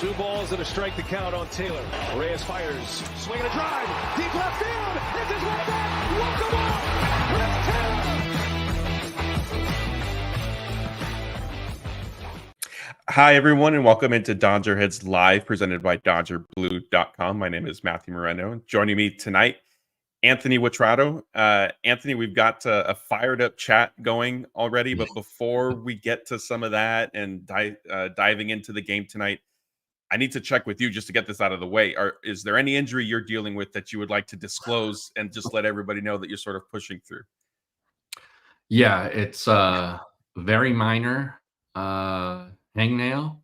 Two balls and a strike to count on Taylor. Reyes fires, swing and a drive, deep left field. It's his way back. Welcome on, Chris Taylor. Hi, everyone, and welcome into DodgerHeads Live, presented by DodgerBlue.com. My name is Matthew Moreno, and joining me tonight, Anthony Witrado. Anthony, we've got a fired-up chat going already, but before we get to some of that and diving into the game tonight, I need to check with you just to get this out of the way. Is there any injury you're dealing with that you would like to disclose and just let everybody know that you're sort of pushing through? Yeah, it's very minor hangnail.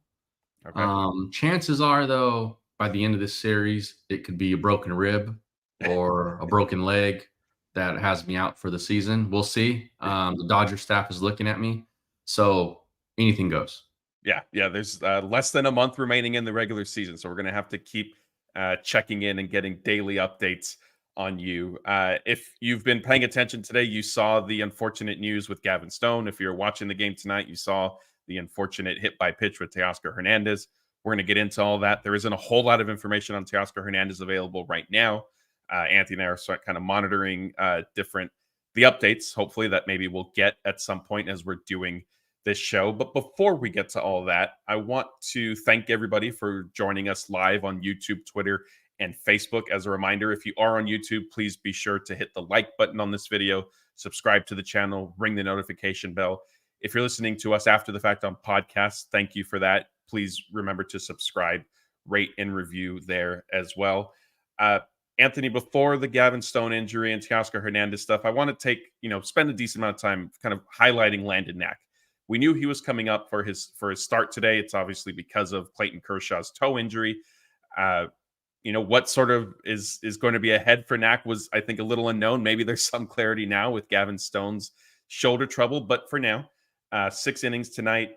Okay. Chances are, though, by the end of this series, it could be a broken rib or a broken leg that has me out for the season. We'll see. The Dodger staff is looking at me, so anything goes. Yeah. There's less than a month remaining in the regular season, so we're going to have to keep checking in and getting daily updates on you. If you've been paying attention today, you saw the unfortunate news with Gavin Stone. If you're watching the game tonight, you saw the unfortunate hit by pitch with Teoscar Hernandez. We're going to get into all that. There isn't a whole lot of information on Teoscar Hernandez available right now. Anthony and I are kind of monitoring the updates, hopefully, that maybe we'll get at some point as we're doing this show. But before we get to all that, I want to thank everybody for joining us live on YouTube, Twitter, and Facebook. As a reminder, if you are on YouTube, please be sure to hit the like button on this video, subscribe to the channel, ring the notification bell. If you're listening to us after the fact on podcasts, thank you for that. Please remember to subscribe, rate, and review there as well. Anthony, before the Gavin Stone injury and Teoscar Hernandez stuff, I want to spend a decent amount of time kind of highlighting Landon Knack. We knew he was coming up for his start today. It's obviously because of Clayton Kershaw's toe injury. What sort of is going to be ahead for Knack was, I think, a little unknown. Maybe there's some clarity now with Gavin Stone's shoulder trouble, but for now, 6 innings tonight.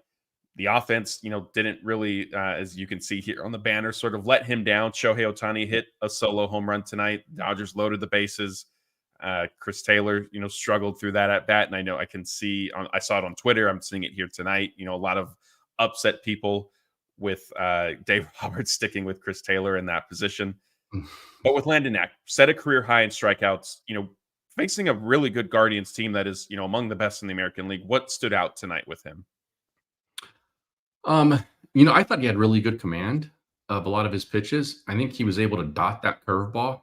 The offense, didn't really, as you can see here on the banner, sort of let him down. Shohei Ohtani hit a solo home run tonight. Dodgers loaded the bases. Chris Taylor, struggled through that at bat. And I know I saw it on Twitter. I'm seeing it here tonight. A lot of upset people with Dave Roberts sticking with Chris Taylor in that position. But with Landon Knack, set a career high in strikeouts, facing a really good Guardians team that is, among the best in the American League. What stood out tonight with him? I thought he had really good command of a lot of his pitches. I think he was able to dot that curveball.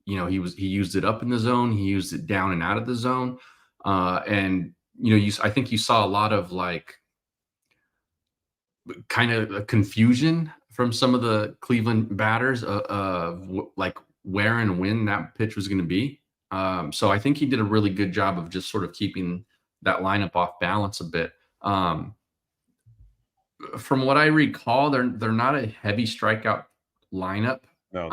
He used it up in the zone. He used it down and out of the zone. I think you saw a lot of kind of a confusion from some of the Cleveland batters of where and when that pitch was going to be. So I think he did a really good job of just sort of keeping that lineup off balance a bit. From what I recall, they're not a heavy strikeout lineup. No,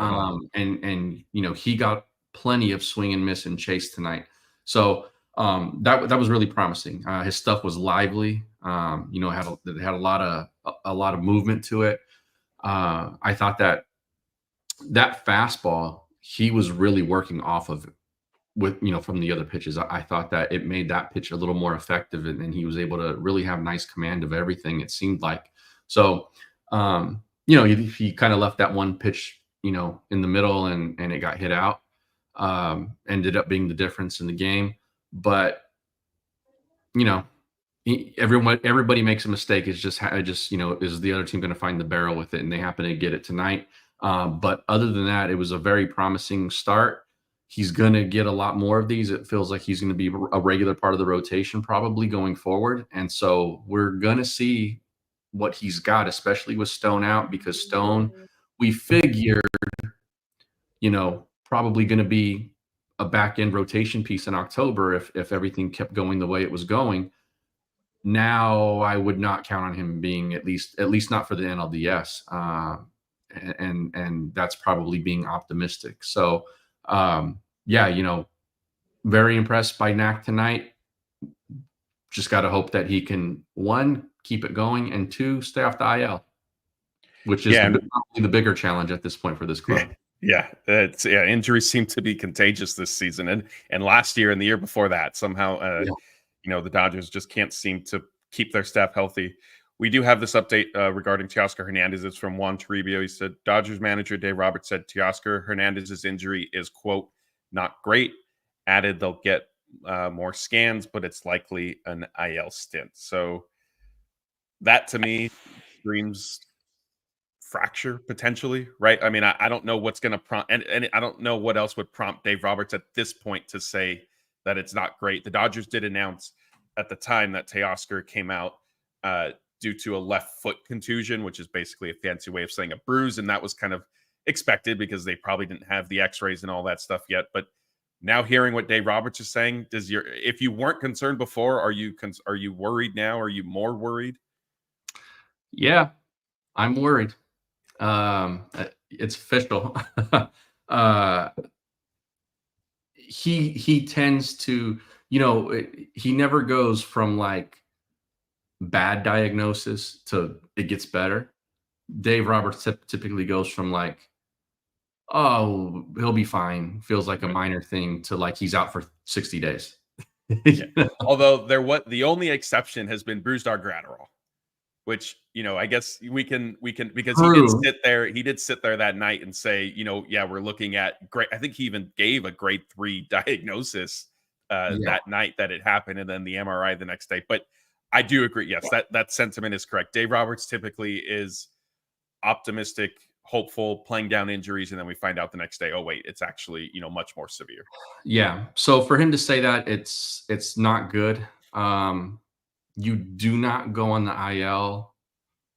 he got plenty of swing and miss and chase tonight. So that was really promising. His stuff was lively. It had a lot of movement to it. I thought that fastball he was really working off of from the other pitches. I thought that it made that pitch a little more effective, and he was able to really have nice command of everything, it seemed like. So, he kind of left that one pitch, in the middle and it got hit out, ended up being the difference in the game. But, everybody makes a mistake. It's just, is the other team going to find the barrel with it? And they happen to get it tonight. But other than that, it was a very promising start. He's going to get a lot more of these. It feels like he's going to be a regular part of the rotation probably going forward. And so we're going to see what he's got, especially with Stone out, because Stone, we figured, probably going to be a back-end rotation piece in October if everything kept going the way it was going. Now I would not count on him being at least not for the NLDS. And that's probably being optimistic. So, very impressed by Knack tonight. Just got to hope that he can, 1, keep it going, and 2, stay off the IL, which is probably the bigger challenge at this point for this club. Injuries seem to be contagious this season, and last year and the year before that, somehow, the Dodgers just can't seem to keep their staff healthy. We do have this update regarding Teoscar Hernandez. It's from Juan Toribio. He said, Dodgers manager Dave Roberts said Teoscar Hernandez's injury is, quote, not great. Added they'll get more scans, but it's likely an IL stint. So that to me screams fracture potentially, right? I mean, I don't know what's going to prompt, and I don't know what else would prompt Dave Roberts at this point to say that it's not great. The Dodgers did announce at the time that Teoscar came out due to a left foot contusion, which is basically a fancy way of saying a bruise, and that was kind of expected because they probably didn't have the X-rays and all that stuff yet. But now hearing what Dave Roberts is saying, if you weren't concerned before, are you worried now? Are you more worried? Yeah, I'm worried. It's official. He tends to, he never goes from like bad diagnosis to it gets better. Dave Roberts typically goes from like, oh, he'll be fine, feels like a minor thing, to like he's out for 60 days. Yeah. Although the only exception has been bruised our Gratterall, which, I guess we can because he did sit there that night and say, yeah, we're looking at great. I think he even gave a grade 3 diagnosis that night that it happened, and then the MRI the next day. But I do agree. Yes, that sentiment is correct. Dave Roberts typically is optimistic, hopeful, playing down injuries, and then we find out the next day, oh wait, it's actually, much more severe. Yeah. So for him to say that, it's not good. You do not go on the IL,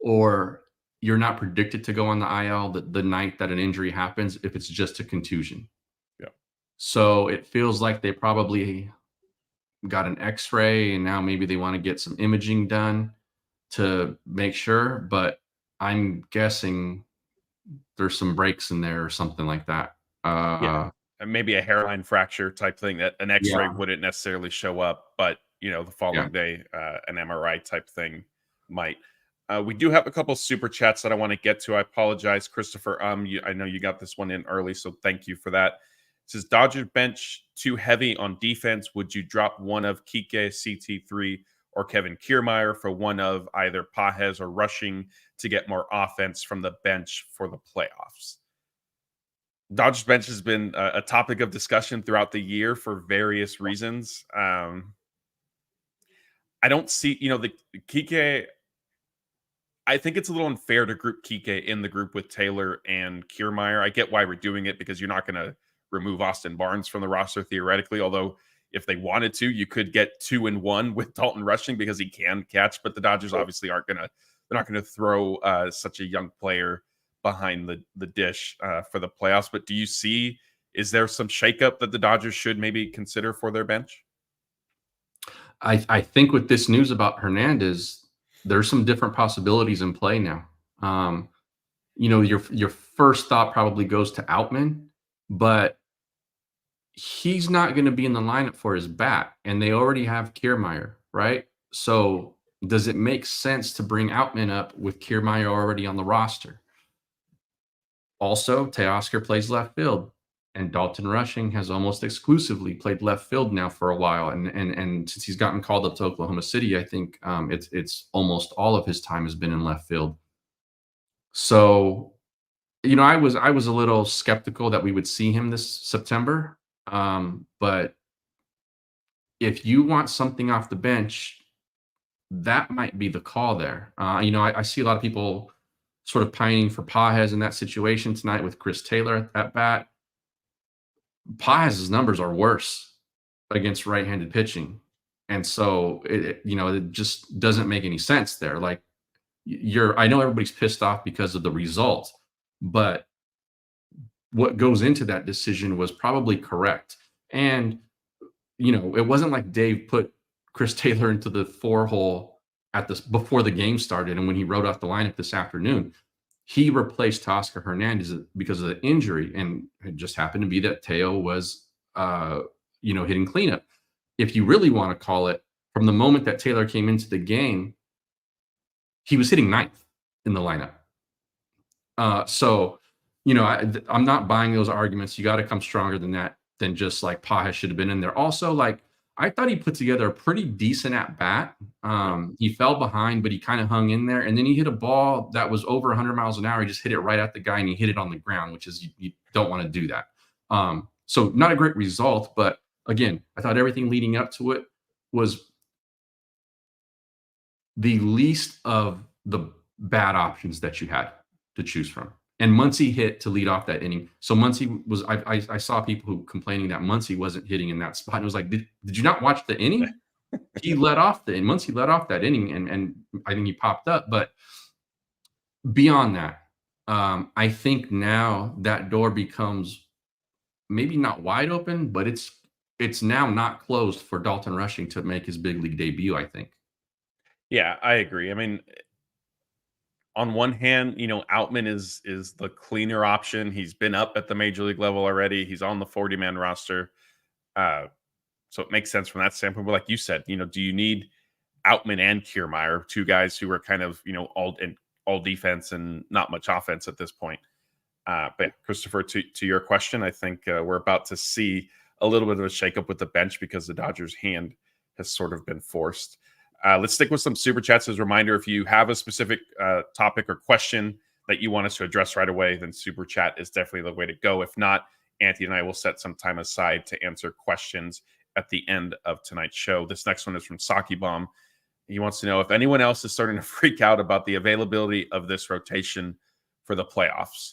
or you're not predicted to go on the IL the night that an injury happens if it's just a contusion. Yeah. So it feels like they probably got an X-ray, and now maybe they want to get some imaging done to make sure. But I'm guessing there's some breaks in there or something like that. Yeah. And maybe a hairline fracture type thing that an X-ray wouldn't necessarily show up, but the following day, an MRI type thing might. We do have a couple super chats that I want to get to. I apologize, Christopher. I know you got this one in early, so thank you for that. It says, Dodgers bench too heavy on defense. Would you drop one of Kike, CT3, or Kevin Kiermaier for one of either Pages or Rushing to get more offense from the bench for the playoffs? Dodgers bench has been a topic of discussion throughout the year for various reasons. I don't see, the Kike. I think it's a little unfair to group Kike in the group with Taylor and Kiermaier. I get why we're doing it, because you're not going to remove Austin Barnes from the roster theoretically. Although if they wanted to, you could get 2 and 1 with Dalton Rushing because he can catch. But the Dodgers obviously they're not going to throw such a young player behind the dish for the playoffs. But is there some shakeup that the Dodgers should maybe consider for their bench? I think with this news about Hernandez, there's some different possibilities in play now. Your first thought probably goes to Outman, but he's not going to be in the lineup for his bat, and they already have Kiermaier, right? So does it make sense to bring Outman up with Kiermaier already on the roster? Also, Teoscar plays left field, and Dalton Rushing has almost exclusively played left field now for a while. And since he's gotten called up to Oklahoma City, I think it's almost all of his time has been in left field. So, I was a little skeptical that we would see him this September. But if you want something off the bench, that might be the call there. I see a lot of people sort of pining for Pages in that situation tonight with Chris Taylor at bat. Pages' numbers are worse against right-handed pitching. And so it just doesn't make any sense there. Like I know everybody's pissed off because of the result, but what goes into that decision was probably correct. And, it wasn't like Dave put Chris Taylor into the 4-hole before the game started. And when he wrote off the lineup this afternoon, he replaced Teoscar Hernandez because of the injury. And it just happened to be that Teo was, hitting cleanup. If you really want to call it, from the moment that Taylor came into the game, he was hitting 9th in the lineup. So, I'm not buying those arguments. You got to come stronger than that, than just like Pages should have been in there. Also, like, I thought he put together a pretty decent at bat. He fell behind, but he kind of hung in there. And then he hit a ball that was over 100 miles an hour. He just hit it right at the guy, and he hit it on the ground, which is you don't want to do that. So not a great result, but again, I thought everything leading up to it was the least of the bad options that you had to choose from. And Muncy hit to lead off that inning. So Muncy was, I saw people who complaining that Muncy wasn't hitting in that spot. And it was like, did you not watch the inning? He let off Muncy let off that inning, and I think he popped up. But beyond that, I think now that door becomes maybe not wide open, but it's now not closed for Dalton Rushing to make his big league debut, I think. Yeah, I agree. I mean, on one hand, Outman is the cleaner option. He's been up at the major league level already. He's on the 40-man roster. So it makes sense from that standpoint. But like you said, do you need Outman and Kiermaier, two guys who are kind of, all defense and not much offense at this point? But Christopher, to your question, I think we're about to see a little bit of a shakeup with the bench because the Dodgers' hand has sort of been forced. Let's stick with some super chats. As a reminder, if you have a specific topic or question that you want us to address right away, then super chat is definitely the way to go. If not, Anthony and I will set some time aside to answer questions at the end of tonight's show. This next one is from Saki Bomb. He wants to know if anyone else is starting to freak out about the availability of this rotation for the playoffs.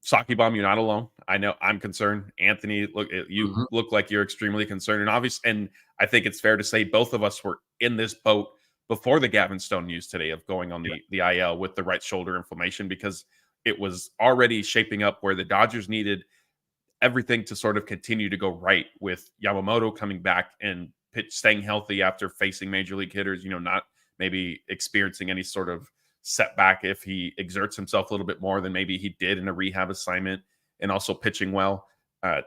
Saki Bomb, you're not alone. I know I'm concerned. Anthony, you look like you're extremely concerned. And I think it's fair to say both of us were in this boat before the Gavin Stone news today of going on the IL with the right shoulder inflammation, because it was already shaping up where the Dodgers needed everything to sort of continue to go right with Yamamoto coming back and staying healthy after facing major league hitters, not maybe experiencing any sort of setback if he exerts himself a little bit more than maybe he did in a rehab assignment, and also pitching well.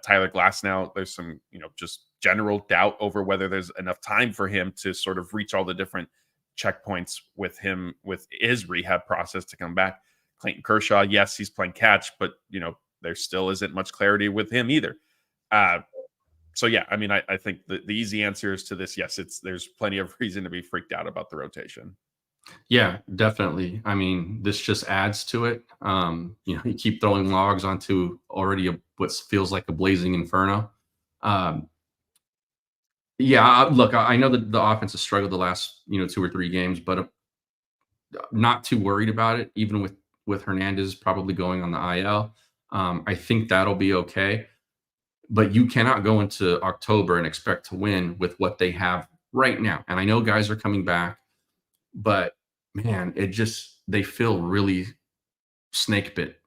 Tyler Glasnow, there's some, just general doubt over whether there's enough time for him to sort of reach all the different checkpoints with his rehab process to come back. Clayton Kershaw, yes, he's playing catch, but there still isn't much clarity with him either. So yeah, I mean, I think the easy answer is to this, yes, there's plenty of reason to be freaked out about the rotation. Yeah, definitely. I mean, this just adds to it. You keep throwing logs onto already what feels like a blazing inferno. Look, I know that the offense has struggled the last 2 or 3 games, but not too worried about it. Even with Hernandez probably going on the IL, I think that'll be okay. But you cannot go into October and expect to win with what they have right now. And I know guys are coming back, but man, they feel really snake bit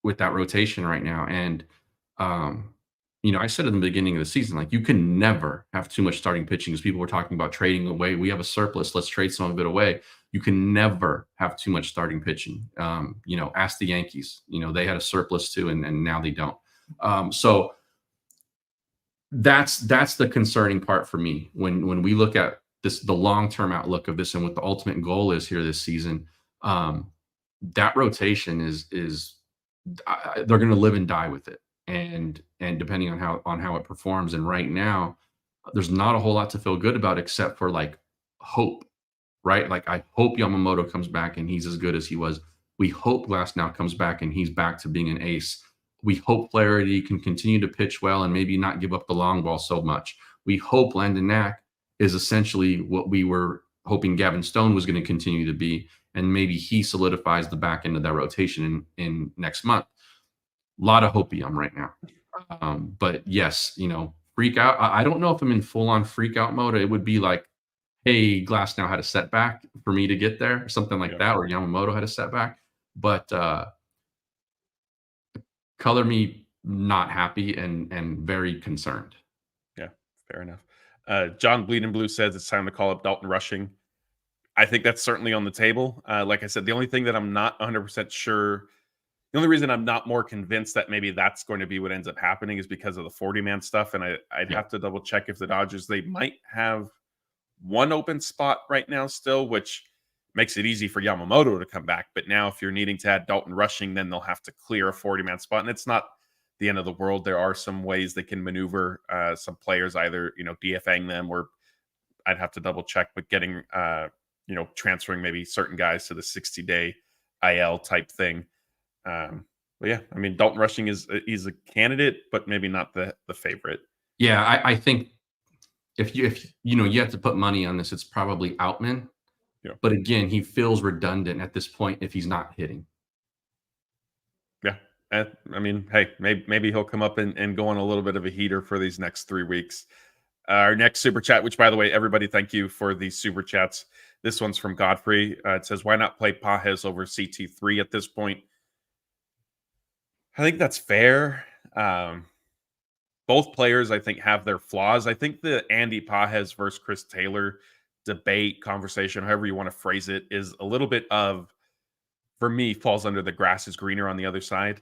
with that rotation right now. And, I said in the beginning of the season, like, you can never have too much starting pitching, because people were talking about trading away. We have a surplus. Let's trade some of it away. You can never have too much starting pitching. Ask the Yankees, they had a surplus too, and now they don't. So that's the concerning part for me when we look at the long-term outlook of this and what the ultimate goal is here this season. That rotation is they're going to live and die with it, and depending on how it performs. And right now, there's not a whole lot to feel good about except for like hope, right? Like, I hope Yamamoto comes back and he's as good as he was. We hope Glasnow comes back and he's back to being an ace. We hope Flaherty can continue to pitch well and maybe not give up the long ball so much. We hope Landon Knack is essentially what we were hoping Gavin Stone was going to continue to be, and maybe he solidifies the back end of that rotation in next month. A lot of hopium right now. But yes, freak out. I don't know if I'm in full-on freak out mode. It would be like, hey, Glasnow had a setback for me to get there, or something like that, or Yamamoto had a setback. But color me not happy and very concerned. Yeah, fair enough. John Bleeding Blue says it's time to call up Dalton Rushing. I think that's certainly on the table. Like I said, the only thing that I'm not 100% sure, the only reason I'm not more convinced that maybe that's going to be what ends up happening is because of the 40-man stuff. And I'd have to double check if the Dodgers, they might have one open spot right now still, which makes it easy for Yamamoto to come back. But now if you're needing to add Dalton Rushing, then they'll have to clear a 40-man spot. And it's not the end of the world. There are some ways they can maneuver some players, either, DFAing them, or I'd have to double check, but getting, transferring maybe certain guys to the 60-day IL type thing. But yeah, I mean, Dalton Rushing he's a candidate, but maybe not the favorite. Yeah, I think if you have to put money on this, it's probably Outman. Yeah. But again, he feels redundant at this point if he's not hitting. Yeah. I mean, hey, maybe he'll come up and go on a little bit of a heater for these next 3 weeks. Our next super chat, which, by the way, everybody, thank you for the super chats. This one's from Godfrey. It says, why not play Pages over CT3 at this point? I think that's fair. Both players, I think, have their flaws. I think the Andy Pages versus Chris Taylor debate, conversation, however you want to phrase it, is a little bit of, for me, falls under the grass is greener on the other side.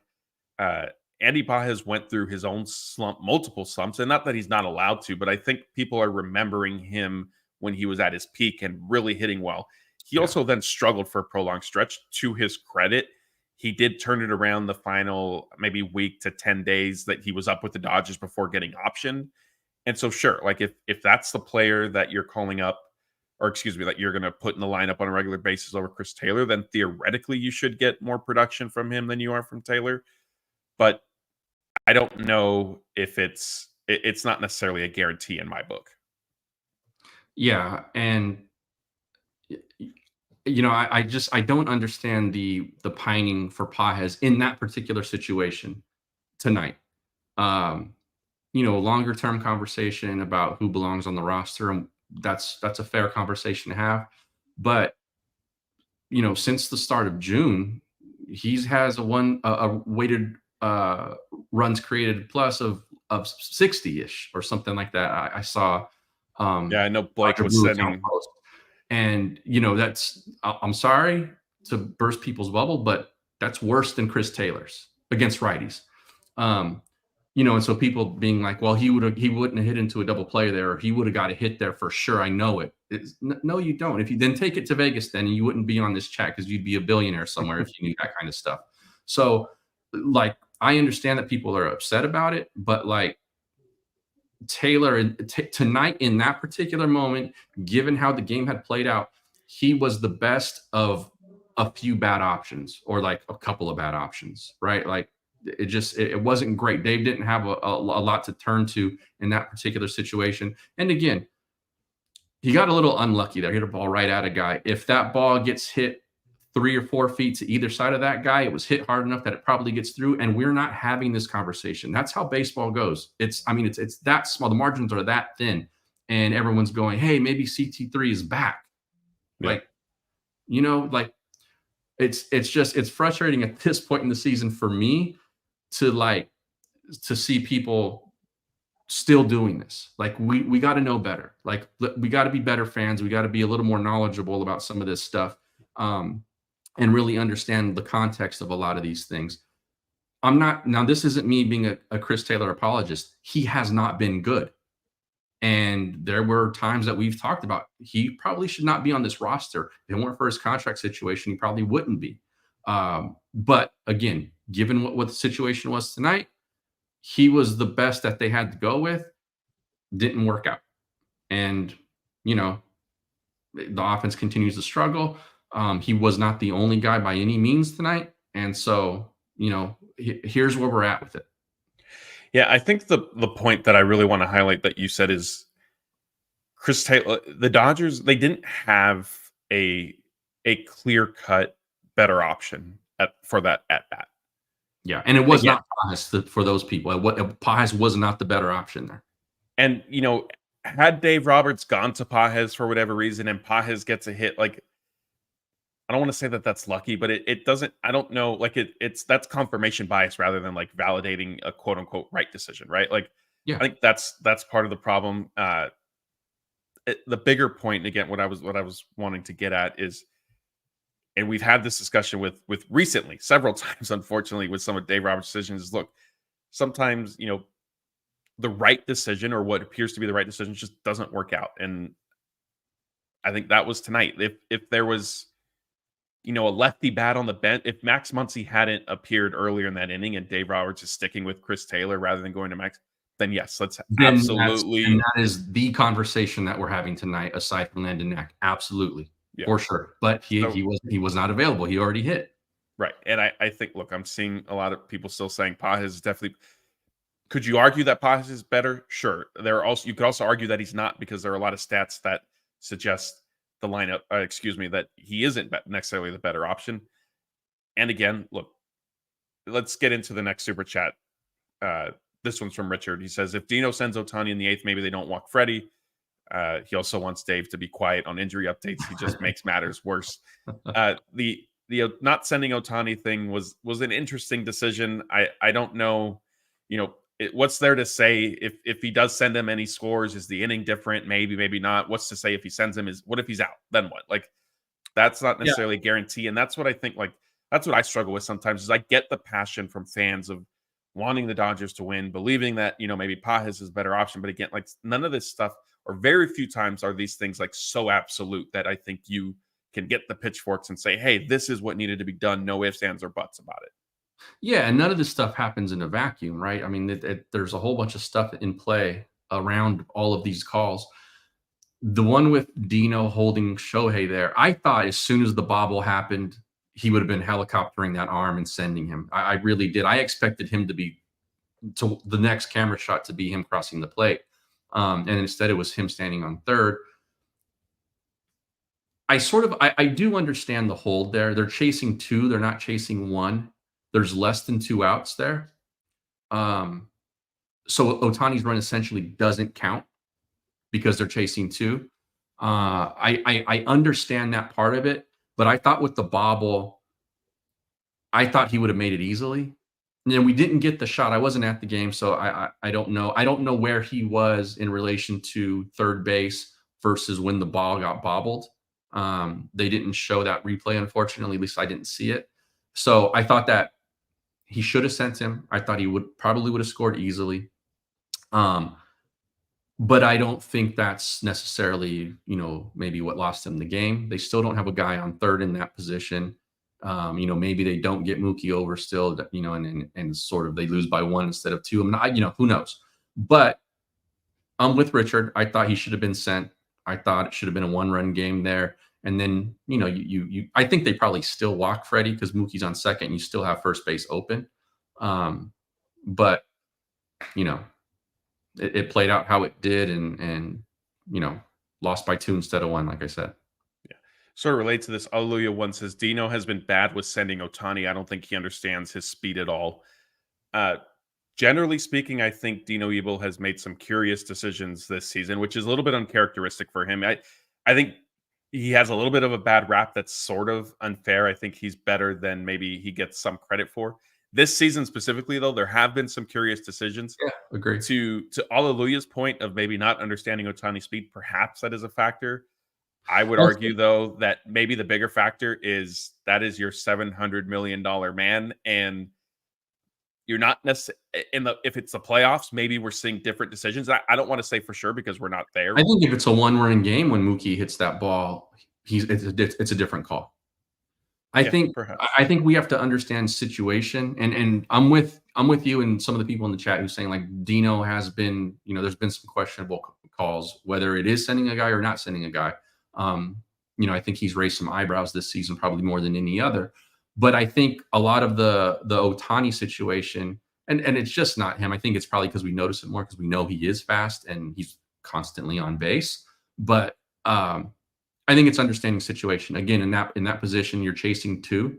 Andy Pages went through his own slump, multiple slumps, and not that he's not allowed to, but I think people are remembering him when he was at his peak and really hitting well. He also then struggled for a prolonged stretch. To his credit, he did turn it around the final maybe week to 10 days that he was up with the Dodgers before getting optioned. And so, sure, like if that's the player that you're calling up, or excuse me, that you're going to put in the lineup on a regular basis over Chris Taylor, then theoretically you should get more production from him than you are from Taylor. But I don't know if it's not necessarily a guarantee in my book. Yeah, and I don't understand the pining for Pages in that particular situation tonight. Longer term conversation about who belongs on the roster, and that's a fair conversation to have. But since the start of June, he has a weighted runs created plus of 60-ish or something like that. I saw. I know Blake was sending. And that's, I'm sorry to burst people's bubble, but that's worse than Chris Taylor's against righties. And so people being like, well, he wouldn't have hit into a double play there, or he would have got a hit there for sure. I know it. No, you don't. If you then take it to Vegas, then you wouldn't be on this chat because you'd be a billionaire somewhere if you knew that kind of stuff. So, like, I understand that people are upset about it, but like Taylor tonight in that particular moment, given how the game had played out, he was the best of a few bad options, or like a couple of bad options, right? Like it wasn't great. Dave didn't have a lot to turn to in that particular situation. And again, he got a little unlucky there. Hit a ball right at a guy. If that ball gets hit 3 or 4 feet to either side of that guy, it was hit hard enough that it probably gets through. And we're not having this conversation. That's how baseball goes. It's that small. The margins are that thin, and everyone's going, hey, maybe CT3 is back. Yeah. It's frustrating at this point in the season for me to see people still doing this. Like we got to know better. Like we got to be better fans. We got to be a little more knowledgeable about some of this stuff. And really understand the context of a lot of these things. This isn't me being a Chris Taylor apologist. He has not been good. And there were times that we've talked about, he probably should not be on this roster. If it weren't for his contract situation, he probably wouldn't be. But again, given what the situation was tonight, he was the best that they had to go with. Didn't work out. And, the offense continues to struggle. He was not the only guy by any means tonight. And so, here's where we're at with it. Yeah, I think the point that I really want to highlight that you said is Chris Taylor, the Dodgers, they didn't have a clear-cut better option for that at-bat. Yeah, and it was not Pages for those people. Pages was not the better option there. And, had Dave Roberts gone to Pages for whatever reason and Pages gets a hit, like, I don't want to say that that's lucky, but it doesn't, I don't know, like that's confirmation bias rather than like validating a quote unquote right decision, right? Like, yeah. I think that's part of the problem. The bigger point, again, what I was wanting to get at is, and we've had this discussion with recently several times, unfortunately, with some of Dave Roberts' decisions, is look, sometimes, the right decision or what appears to be the right decision just doesn't work out. And I think that was tonight. If there was, a lefty bat on the bench. If Max Muncy hadn't appeared earlier in that inning and Dave Roberts is sticking with Chris Taylor rather than going to Max, then yes, let's absolutely. And that is the conversation that we're having tonight, aside from Landon Knack. Absolutely. Yeah. For sure. But he was not available. He already hit. Right. And I think, look, I'm seeing a lot of people still saying Pages is definitely. Could you argue that Pages is better? Sure. You could also argue that he's not, because there are a lot of stats that suggest the lineup, that he isn't necessarily the better option. And again, look, let's get into the next super chat. This one's from Richard. He says, if Dino sends Ohtani in the 8th, maybe they don't walk Freddie. He also wants Dave to be quiet on injury updates. He just makes matters worse. The not sending Ohtani thing was an interesting decision. I don't know, what's there to say if he does send him and he scores? Is the inning different? Maybe not. What's to say if he sends him? What if he's out? Then what? Like, that's not necessarily a guarantee. And that's what I think, that's what I struggle with sometimes, is I get the passion from fans of wanting the Dodgers to win, believing that, maybe Pages is a better option. But again, none of this stuff, or very few times, are these things so absolute that I think you can get the pitchforks and say, hey, this is what needed to be done. No ifs, ands, or buts about it. Yeah, and none of this stuff happens in a vacuum, right? I mean, there's a whole bunch of stuff in play around all of these calls. The one with Dino holding Shohei there, I thought as soon as the bobble happened, he would have been helicoptering that arm and sending him. I really did. I expected him to the next camera shot to be him crossing the plate. And instead it was him standing on third. I do understand the hold there. They're chasing 2. They're not chasing 1. There's less than 2 outs there. So Ohtani's run essentially doesn't count because they're chasing 2. I understand that part of it, but I thought with the bobble, I thought he would have made it easily. And then we didn't get the shot. I wasn't at the game, so I don't know. I don't know where he was in relation to third base versus when the ball got bobbled. They didn't show that replay, unfortunately. At least I didn't see it. So I thought that he should have sent him. I thought he probably would have scored easily. But I don't think that's necessarily, maybe what lost them the game. They still don't have a guy on third in that position. Maybe they don't get Mookie over still, and sort of they lose by 1 instead of 2. Who knows? But I'm with Richard. I thought he should have been sent. I thought it should have been a 1-run game there. And then, I think they probably still walk Freddie because Mookie's on second and you still have first base open. But, it played out how it did and lost by 2 instead of 1, like I said. Yeah. Sort of relates to this. Alleluia one says, Dino has been bad with sending Ohtani. I don't think he understands his speed at all. Generally speaking, I think Dino Ebel has made some curious decisions this season, which is a little bit uncharacteristic for him. I think he has a little bit of a bad rap that's sort of unfair. I think he's better than maybe he gets some credit for. This season specifically, though, there have been some curious decisions. Yeah, agreed. To Alleluia's point of maybe not understanding Ohtani's speed, perhaps that is a factor. I would argue, though, that maybe the bigger factor is that is your $700 million man, and you're not necessarily if it's the playoffs, maybe we're seeing different decisions. I don't want to say for sure because we're not there. I think if it's a 1-run game when Mookie hits that ball, it's a different call. I think we have to understand situation, and I'm with you and some of the people in the chat who's saying Dino has been, there's been some questionable calls, whether it is sending a guy or not sending a guy. I think he's raised some eyebrows this season, probably more than any other. But I think a lot of the Ohtani situation, and it's just not him. I think it's probably because we notice it more because we know he is fast and he's constantly on base. But I think it's understanding situation. Again, in that position, you're chasing 2.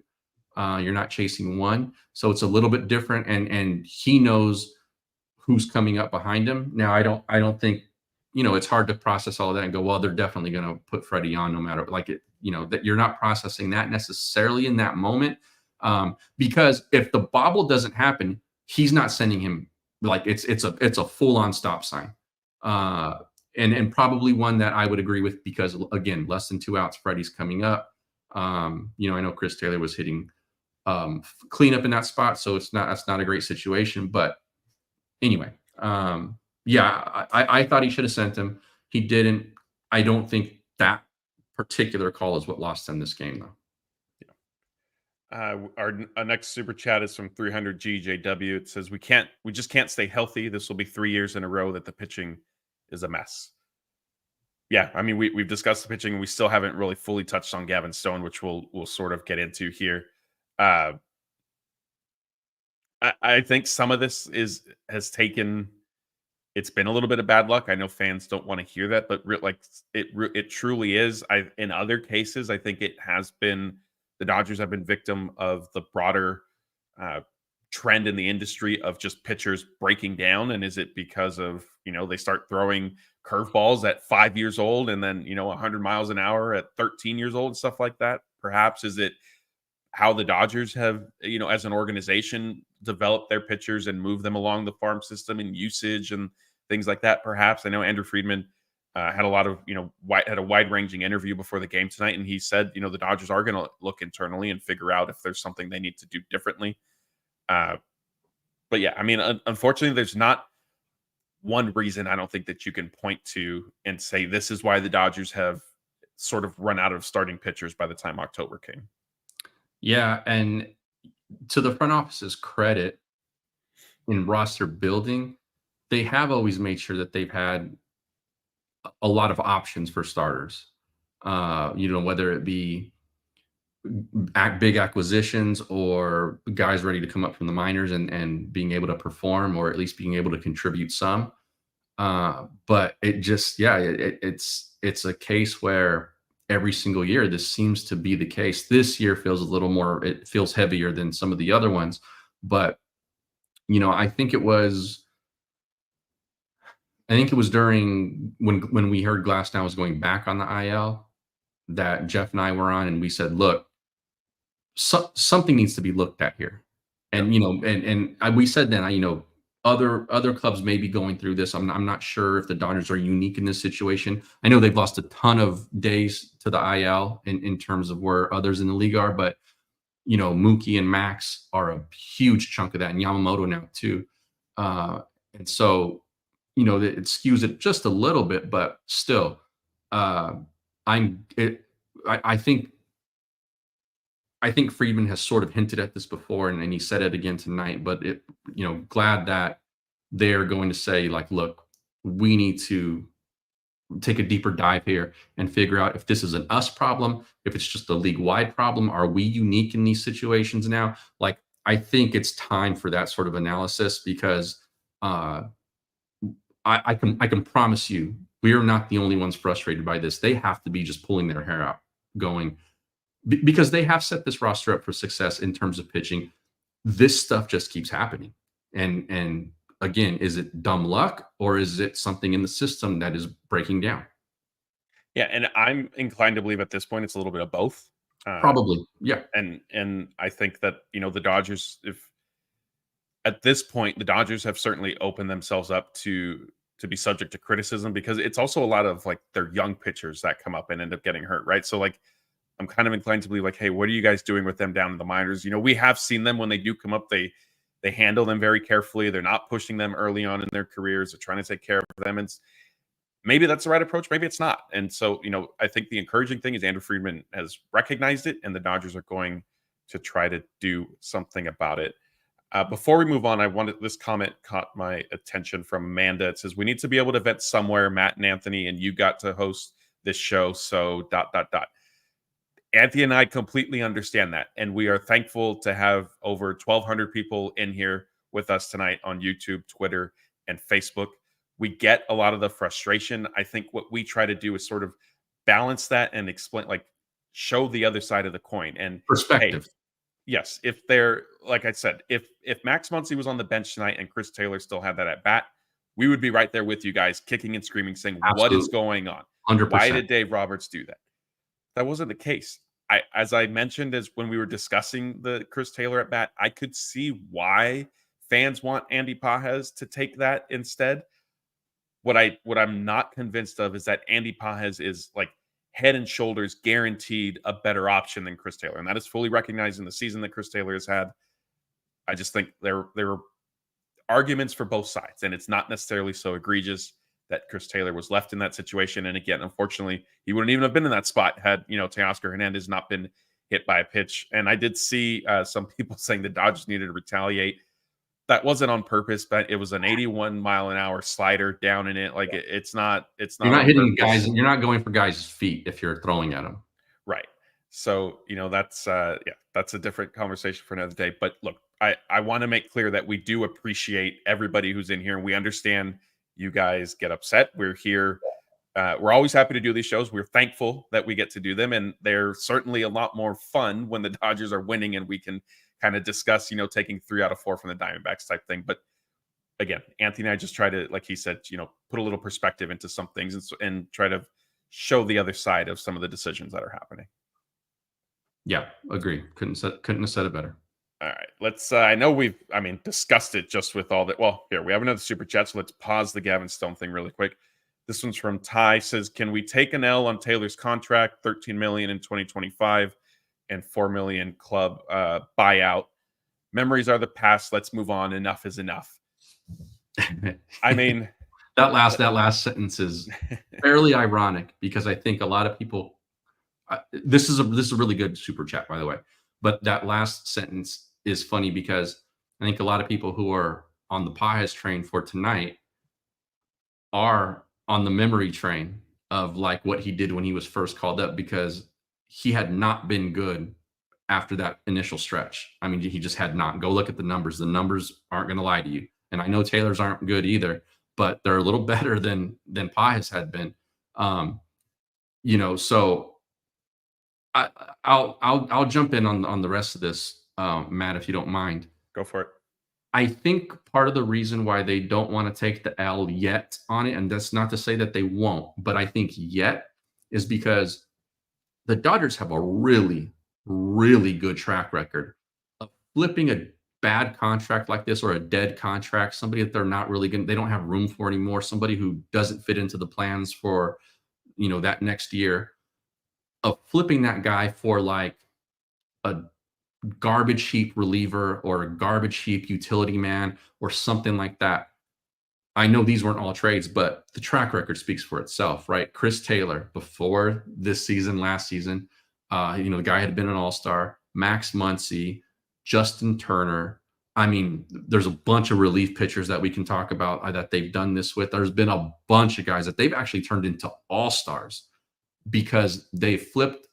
You're not chasing 1. So it's a little bit different. And he knows who's coming up behind him. Now, I don't think, it's hard to process all of that and go, well, they're definitely going to put Freddie on no matter that you're not processing that necessarily in that moment. Because if the bobble doesn't happen, he's not sending him it's a full-on stop sign. And probably one that I would agree with because, again, less than 2 outs, Freddie's coming up. I know Chris Taylor was hitting cleanup in that spot, so that's not a great situation. But anyway, I thought he should have sent him. He didn't. I don't think that particular call is what lost them this game, though. Yeah. Our next super chat is from 300 GJW. It says we just can't stay healthy. This will be 3 years in a row that the pitching is a mess. Yeah, I mean we've discussed the pitching, and we still haven't really fully touched on Gavin Stone, which we'll sort of get into here. I think some of this has taken. It's been a little bit of bad luck. I know fans don't want to hear that, but it truly is. In other cases, I think it has been the Dodgers have been victim of the broader trend in the industry of just pitchers breaking down. And is it because of they start throwing curveballs at 5 years old and then 100 miles an hour at 13 years old and stuff like that? Perhaps is it how the Dodgers have, as an organization, developed their pitchers and moved them along the farm system and usage and things like that. Perhaps I know Andrew Friedman had a lot of, had a wide ranging interview before the game tonight. And he said, the Dodgers are going to look internally and figure out if there's something they need to do differently. But yeah, I mean, unfortunately, there's not one reason I don't think that you can point to and say this is why the Dodgers have sort of run out of starting pitchers by the time October came. Yeah, and to the front office's credit in roster building, they have always made sure that they've had a lot of options for starters. Whether it be big acquisitions or guys ready to come up from the minors and being able to perform or at least being able to contribute some. But it just, it's a case where every single year this seems to be the case. This year feels it feels heavier than some of the other ones. But, I think it was during when we heard Glasnow was going back on the IL that Jeff and I were on, and we said, look, something needs to be looked at here. And, we said then, other clubs may be going through this. I'm not sure if the Dodgers are unique in this situation. I know they've lost a ton of days to the IL in terms of where others in the league are, but, Mookie and Max are a huge chunk of that, and Yamamoto now too. And so, it skews it just a little bit, but still, I think Friedman has sort of hinted at this before, and he said it again tonight. But glad that they're going to say, like, look, we need to take a deeper dive here and figure out if this is an us problem, if it's just a league-wide problem. Are we unique in these situations now? Like, I think it's time for that sort of analysis because I can promise you we are not the only ones frustrated by this. They have to be just pulling their hair out, going because they have set this roster up for success in terms of pitching. This stuff just keeps happening. And again, is it dumb luck or is it something in the system that is breaking down? Yeah, and I'm inclined to believe at this point it's a little bit of both. Probably, yeah. And I think that, the Dodgers, if at this point, the Dodgers have certainly opened themselves up to be subject to criticism because it's also a lot of like their young pitchers that come up and end up getting hurt, right? So like, I'm kind of inclined to believe like, hey, what are you guys doing with them down in the minors? We have seen them when they do come up, they handle them very carefully. They're not pushing them early on in their careers. They're trying to take care of them. And maybe that's the right approach. Maybe it's not. And so, I think the encouraging thing is Andrew Friedman has recognized it and the Dodgers are going to try to do something about it. Before we move on, this comment caught my attention from Amanda. It says, we need to be able to vent somewhere, Matt and Anthony, and you got to host this show. So ... Anthony and I completely understand that. And we are thankful to have over 1,200 people in here with us tonight on YouTube, Twitter, and Facebook. We get a lot of the frustration. I think what we try to do is sort of balance that and explain, like, show the other side of the coin. And perspective. Hey, yes, if they're, like I said, if Max Muncy was on the bench tonight and Chris Taylor still had that at bat, we would be right there with you guys, kicking and screaming, saying, Absolutely. What is going on? 100%. Why did Dave Roberts do that? That wasn't the case. As I mentioned, as when we were discussing the Chris Taylor at bat, I could see why fans want Andy Pages to take that instead. What I'm not convinced of is that Andy Pages is like head and shoulders guaranteed a better option than Chris Taylor, and that is fully recognized in the season that Chris Taylor has had. I just think there are arguments for both sides, and it's not necessarily so egregious that Chris Taylor was left in that situation. And again, unfortunately, he wouldn't even have been in that spot had, Teoscar Hernandez not been hit by a pitch. And I did see some people saying the Dodgers needed to retaliate. That wasn't on purpose, but it was an 81-mile-an-hour slider down in it. Like it's not You're not on hitting purpose. guys. You're not going for guys' feet if you're throwing at them. Right. So, that's a different conversation for another day. But look, I want to make clear that we do appreciate everybody who's in here, and we understand you guys get upset. We're here. We're always happy to do these shows. We're thankful that we get to do them, and they're certainly a lot more fun when the Dodgers are winning and we can kind of discuss, taking 3 out of 4 from the Diamondbacks type thing. But again, Anthony and I just try to, like he said, put a little perspective into some things and try to show the other side of some of the decisions that are happening. Yeah, agree. Couldn't have said it better. All right, let's. I know we've, discussed it just with all that. Well, here we have another super chat, so let's pause the Gavin Stone thing really quick. This one's from Ty. Says, can we take an L on Taylor's contract? $13 million in 2025 and $4 million club buyout. Memories are the past. Let's move on. Enough is enough. I mean, that last sentence is fairly ironic because I think a lot of people. This is a really good super chat, by the way. But that last sentence is funny because I think a lot of people who are on the Pages train for tonight are on the memory train of like what he did when he was first called up, because he had not been good after that initial stretch. I mean, he just had not. Go look at the numbers. The numbers aren't going to lie to you. And I know Taylor's aren't good either, but they're a little better than Pages had been. So I'll jump in on the rest of this, Matt, if you don't mind. Go for it. I think part of the reason why they don't want to take the L yet on it, and that's not to say that they won't, but I think yet is because the Dodgers have a really, really good track record of flipping a bad contract like this or a dead contract, somebody that they're not really going, they don't have room for anymore, somebody who doesn't fit into the plans for, that next year, of flipping that guy for like a garbage heap reliever or a garbage heap utility man or something like that. I know these weren't all trades, but the track record speaks for itself, right? Chris Taylor, before this season, last season, the guy had been an all-star. Max Muncy, Justin Turner. I mean, there's a bunch of relief pitchers that we can talk about that they've done this with. There's been a bunch of guys that they've actually turned into all-stars because they flipped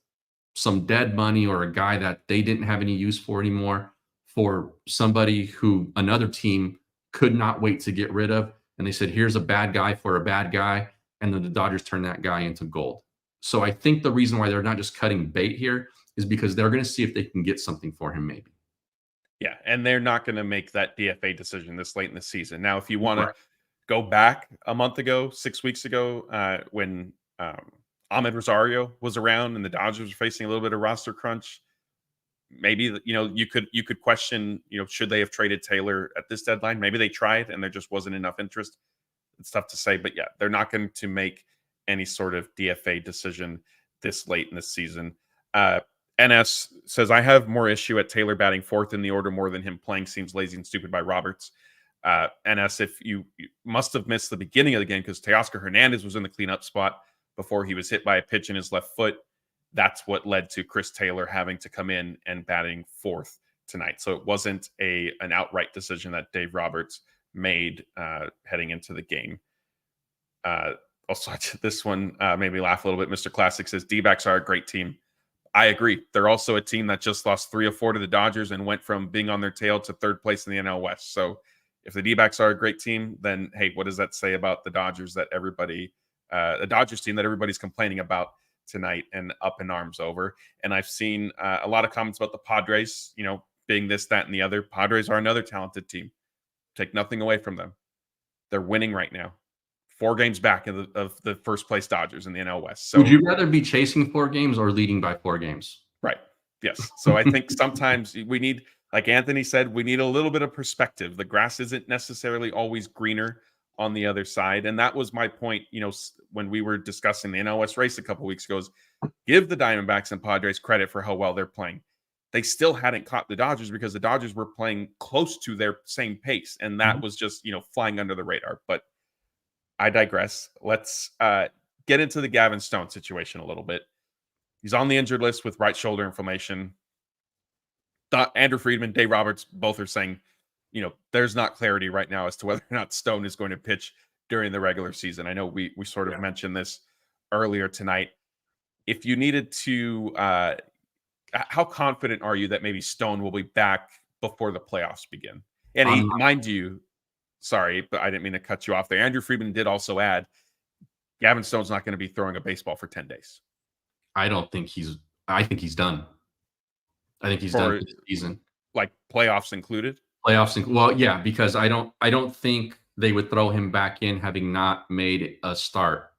some dead money or a guy that they didn't have any use for anymore for somebody who another team could not wait to get rid of. And they said, here's a bad guy for a bad guy. And then the Dodgers turned that guy into gold. So I think the reason why they're not just cutting bait here is because they're going to see if they can get something for him maybe. Yeah, and they're not going to make that DFA decision this late in the season. Now, if you want to go back a month ago, 6 weeks ago, when Ahmed Rosario was around and the Dodgers were facing a little bit of roster crunch, maybe, you could question, should they have traded Taylor at this deadline? Maybe they tried and there just wasn't enough interest. It's tough to say, but yeah, they're not going to make any sort of DFA decision this late in the season. NS says, I have more issue at Taylor batting fourth in the order more than him playing seems lazy and stupid by Roberts. NS, if you must have missed the beginning of the game because Teoscar Hernandez was in the cleanup spot before he was hit by a pitch in his left foot. That's what led to Chris Taylor having to come in and batting fourth tonight. So it wasn't an outright decision that Dave Roberts made heading into the game. Also, this one made me laugh a little bit. Mr. Classic says, D-backs are a great team. I agree. They're also a team that just lost 3 of 4 to the Dodgers and went from being on their tail to third place in the NL West. So if the D-backs are a great team, then, hey, what does that say about the Dodgers the Dodgers team that everybody's complaining about tonight and up in arms over? And I've seen a lot of comments about the Padres, being this, that, and the other. Padres are another talented team. Take nothing away from them. They're winning right now. 4 games back of the first place Dodgers in the NL West. So, would you rather be chasing 4 games or leading by 4 games? Right. Yes. So I think sometimes we need, like Anthony said, we need a little bit of perspective. The grass isn't necessarily always greener on the other side. And that was my point, when we were discussing the NL West race a couple of weeks ago, is give the Diamondbacks and Padres credit for how well they're playing. They still hadn't caught the Dodgers because the Dodgers were playing close to their same pace. And that was just, flying under the radar. But I digress. Let's get into the Gavin Stone situation a little bit. He's on the injured list with right shoulder inflammation. Andrew Friedman, Dave Roberts, both are saying, there's not clarity right now as to whether or not Stone is going to pitch during the regular season. I know we sort of mentioned this earlier tonight. If you needed to, how confident are you that maybe Stone will be back before the playoffs begin? And mind you, sorry, but I didn't mean to cut you off there. Andrew Friedman did also add, Gavin Stone's not going to be throwing a baseball for 10 days. I think he's done. I think he's done for the season. Like playoffs included? Well, yeah, because I don't think they would throw him back in having not made a start.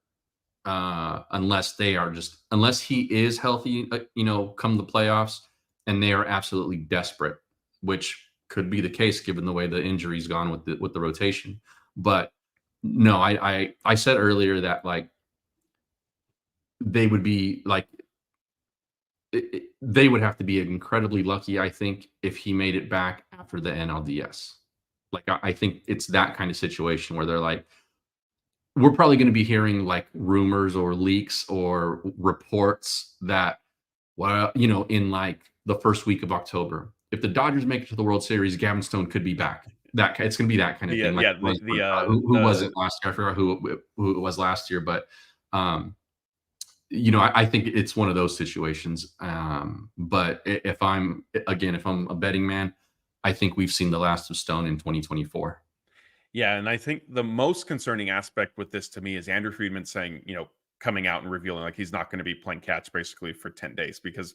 Unless he is healthy, come the playoffs, and they are absolutely desperate, which could be the case given the way the injury's gone with the rotation. But no, I said earlier that like they would be like they would have to be incredibly lucky, I think, if he made it back after the NLDS. Like I think it's that kind of situation where they're like, we're probably going to be hearing like rumors or leaks or reports that, in like the first week of October, if the Dodgers make it to the World Series, Gavin Stone could be back. It's going to be that kind of thing. Like, who was it last year? I forgot who it was last year, but I think it's one of those situations. But if I'm a betting man, I think we've seen the last of Stone in 2024. Yeah, and I think the most concerning aspect with this to me is Andrew Friedman saying, coming out and revealing like he's not going to be playing catch basically for 10 days, because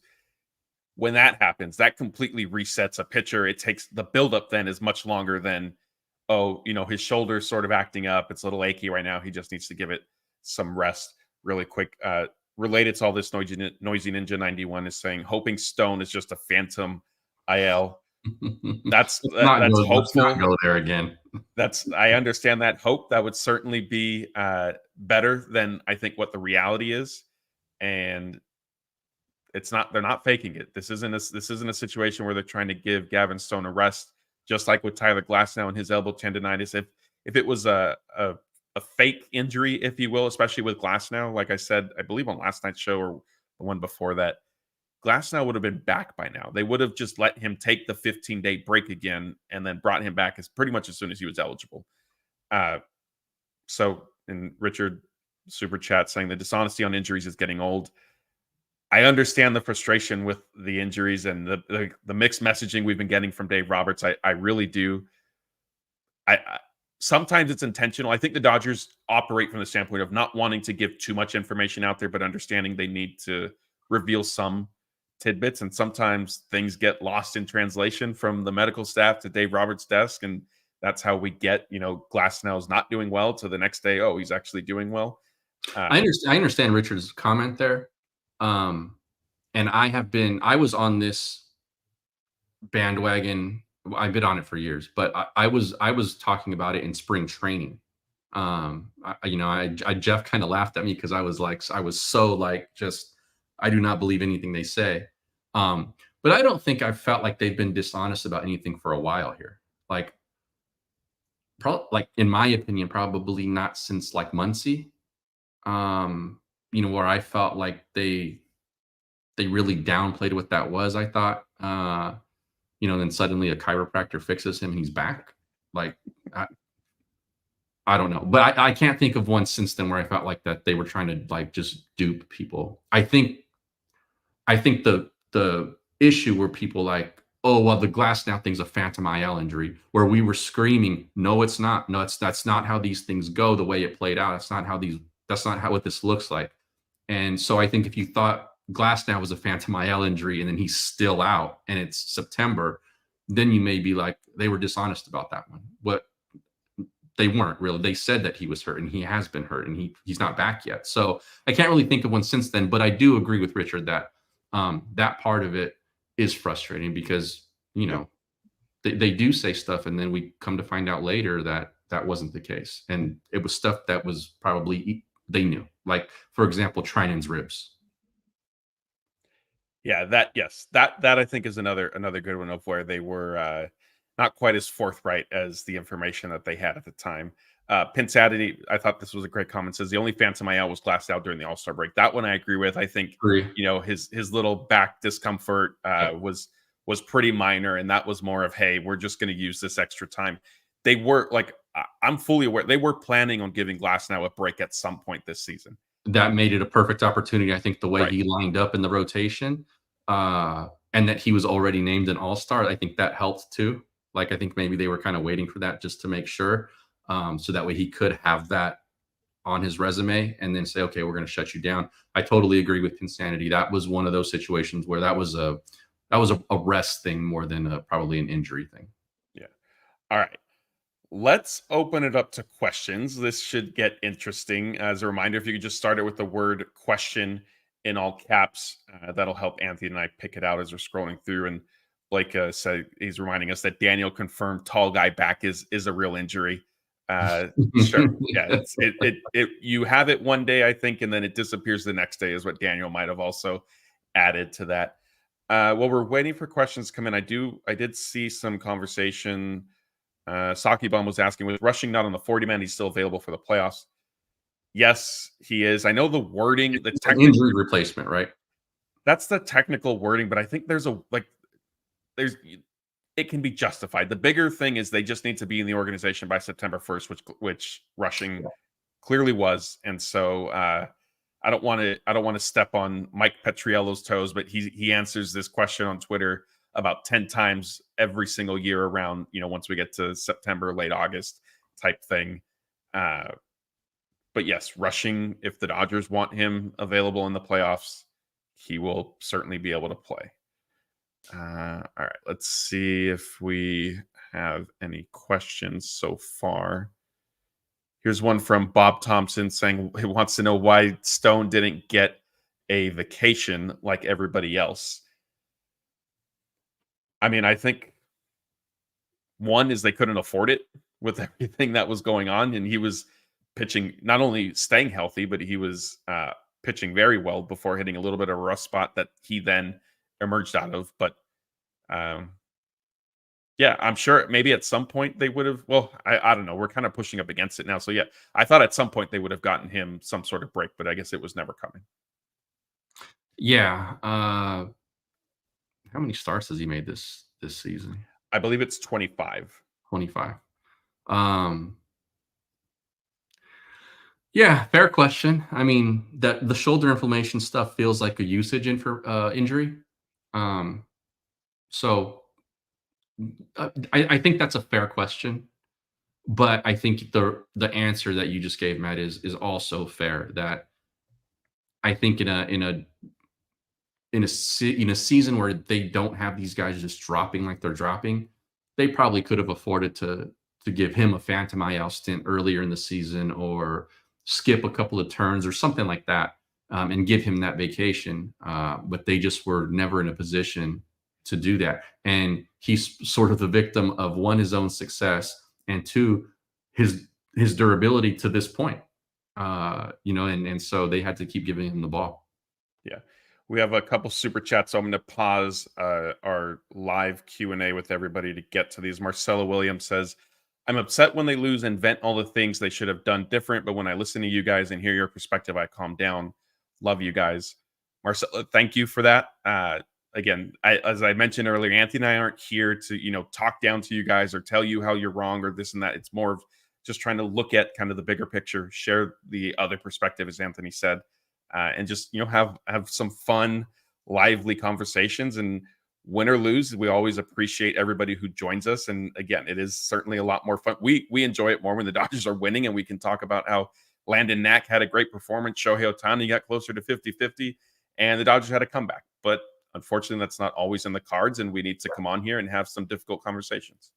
when that happens, that completely resets a pitcher. It takes the buildup then is much longer than, his shoulder's sort of acting up. It's a little achy right now. He just needs to give it some rest really quick. Related to all this, Noisy Ninja 91 is saying, hoping Stone is just a phantom IL. That's hopeful. Let's not go there again. I understand that hope. That would certainly be better than I think what the reality is. And they're not faking it. This isn't a situation where they're trying to give Gavin Stone a rest, just like with Tyler Glasnow and his elbow tendonitis. If it was a fake injury, if you will, especially with Glasnow, like I said, I believe on last night's show or the one before that, Glasnow would have been back by now. They would have just let him take the 15-day break again and then brought him back pretty much as soon as he was eligible. So, and Richard super chat saying the dishonesty on injuries is getting old. I understand the frustration with the injuries and the mixed messaging we've been getting from Dave Roberts. I really do. Sometimes it's intentional. I think the Dodgers operate from the standpoint of not wanting to give too much information out there, but understanding they need to reveal some tidbits, and sometimes things get lost in translation from the medical staff to Dave Roberts' desk, and that's how we get Glasnow's not doing well to the next day, he's actually doing well. I understand Richard's comment there, and I was on this bandwagon. I've been on it for years, but I was talking about it in spring training. Jeff kind of laughed at me because I was so like, just I do not believe anything they say. But I don't think I've felt like they've been dishonest about anything for a while here. Like in my opinion, probably not since like Muncie. Where I felt like they really downplayed what that was. I thought, then suddenly a chiropractor fixes him and he's back. Like, I don't know, but I can't think of one since then where I felt like that they were trying to like just dupe people. I think the issue where people like, oh, well, the Glasnow thing's a phantom IL injury, where we were screaming, no, it's not. No, that's not how these things go. The way it played out, that's not what this looks like. And so I think if you thought Glasnow was a phantom IL injury and then he's still out and it's September, then you may be like, they were dishonest about that one. What they weren't really. They said that he was hurt and he has been hurt and he's not back yet. So I can't really think of one since then, but I do agree with Richard that that part of it is frustrating because, they do say stuff and then we come to find out later that that wasn't the case. And it was stuff that was probably they knew. Like, for example, Trinan's ribs. Yeah, that I think is another good one of where they were not quite as forthright as the information that they had at the time. Pinsanity, I thought this was a great comment. Says the only phantom IL was glassed out during the All-Star break. That one I agree with. I think his little back discomfort was pretty minor, and that was more of, hey, we're just going to use this extra time. They were like, I'm fully aware they were planning on giving Glasnow a break at some point this season. That made it a perfect opportunity. I think the way he lined up in the rotation, and that he was already named an All-Star, I think that helped too. Like, I think maybe they were kind of waiting for that just to make sure. So that way he could have that on his resume and then say, okay, we're going to shut you down. I totally agree with Insanity. That was one of those situations where that was a rest thing more than probably an injury thing. Yeah. All right. Let's open it up to questions. This should get interesting. As a reminder, if you could just start it with the word question in all caps, that'll help Anthony and I pick it out as we're scrolling through. And Blake said he's reminding us that Daniel confirmed tall guy back is a real injury. Sure. Yeah. You have it one day, I think, and then it disappears the next day is what Daniel might have also added to that. While we're waiting for questions to come in, I did see some conversation. Saki Bum was asking, with Rushing not on the 40-man, he's still available for the playoffs. Yes, he is. I know the wording, the injury replacement, right? That's the technical wording, but I think it can be justified. The bigger thing is they just need to be in the organization by September 1st, which Rushing clearly was. And so I don't want to step on Mike Petriello's toes, but he answers this question on Twitter about 10 times every single year around, once we get to September, late August type thing. But yes, Rushing, if the Dodgers want him available in the playoffs, he will certainly be able to play. All right, let's see if we have any questions so far. Here's one from Bob Thompson saying he wants to know why Stone didn't get a vacation like everybody else. I mean, I think one is they couldn't afford it with everything that was going on, and he was pitching, not only staying healthy, but he was pitching very well before hitting a little bit of a rough spot that he then emerged out of. But yeah, I'm sure maybe at some point they would have, well, I don't know. We're kind of pushing up against it now. So yeah, I thought at some point they would have gotten him some sort of break, but I guess it was never coming. Yeah. How many starts has he made this season? I believe it's 25. 25. Yeah, fair question. I mean, that the shoulder inflammation stuff feels like a usage injury. So I think that's a fair question, but I think the answer that you just gave, Matt, is also fair. That I think in a season where they don't have these guys just dropping like they're dropping, they probably could have afforded to give him a phantom IL stint earlier in the season, or skip a couple of turns or something like that, and give him that vacation. But they just were never in a position to do that. And he's sort of the victim of, one, his own success, and two, his durability to this point. And so they had to keep giving him the ball. Yeah. We have a couple super chats, so I'm going to pause our live Q&A with everybody to get to these. Marcelo Williams says, I'm upset when they lose and vent all the things they should have done different, but when I listen to you guys and hear your perspective, I calm down. Love you guys. Marcelo, thank you for that. Again, as I mentioned earlier, Anthony and I aren't here to, talk down to you guys or tell you how you're wrong or this and that. It's more of just trying to look at kind of the bigger picture, share the other perspective, as Anthony said, and just, have some fun, lively conversations. And win or lose, we always appreciate everybody who joins us. And again, it is certainly a lot more fun. We enjoy it more when the Dodgers are winning, and we can talk about how Landon Knack had a great performance. Shohei Ohtani got closer to 50-50, and the Dodgers had a comeback. But unfortunately, that's not always in the cards, and we need to come on here and have some difficult conversations.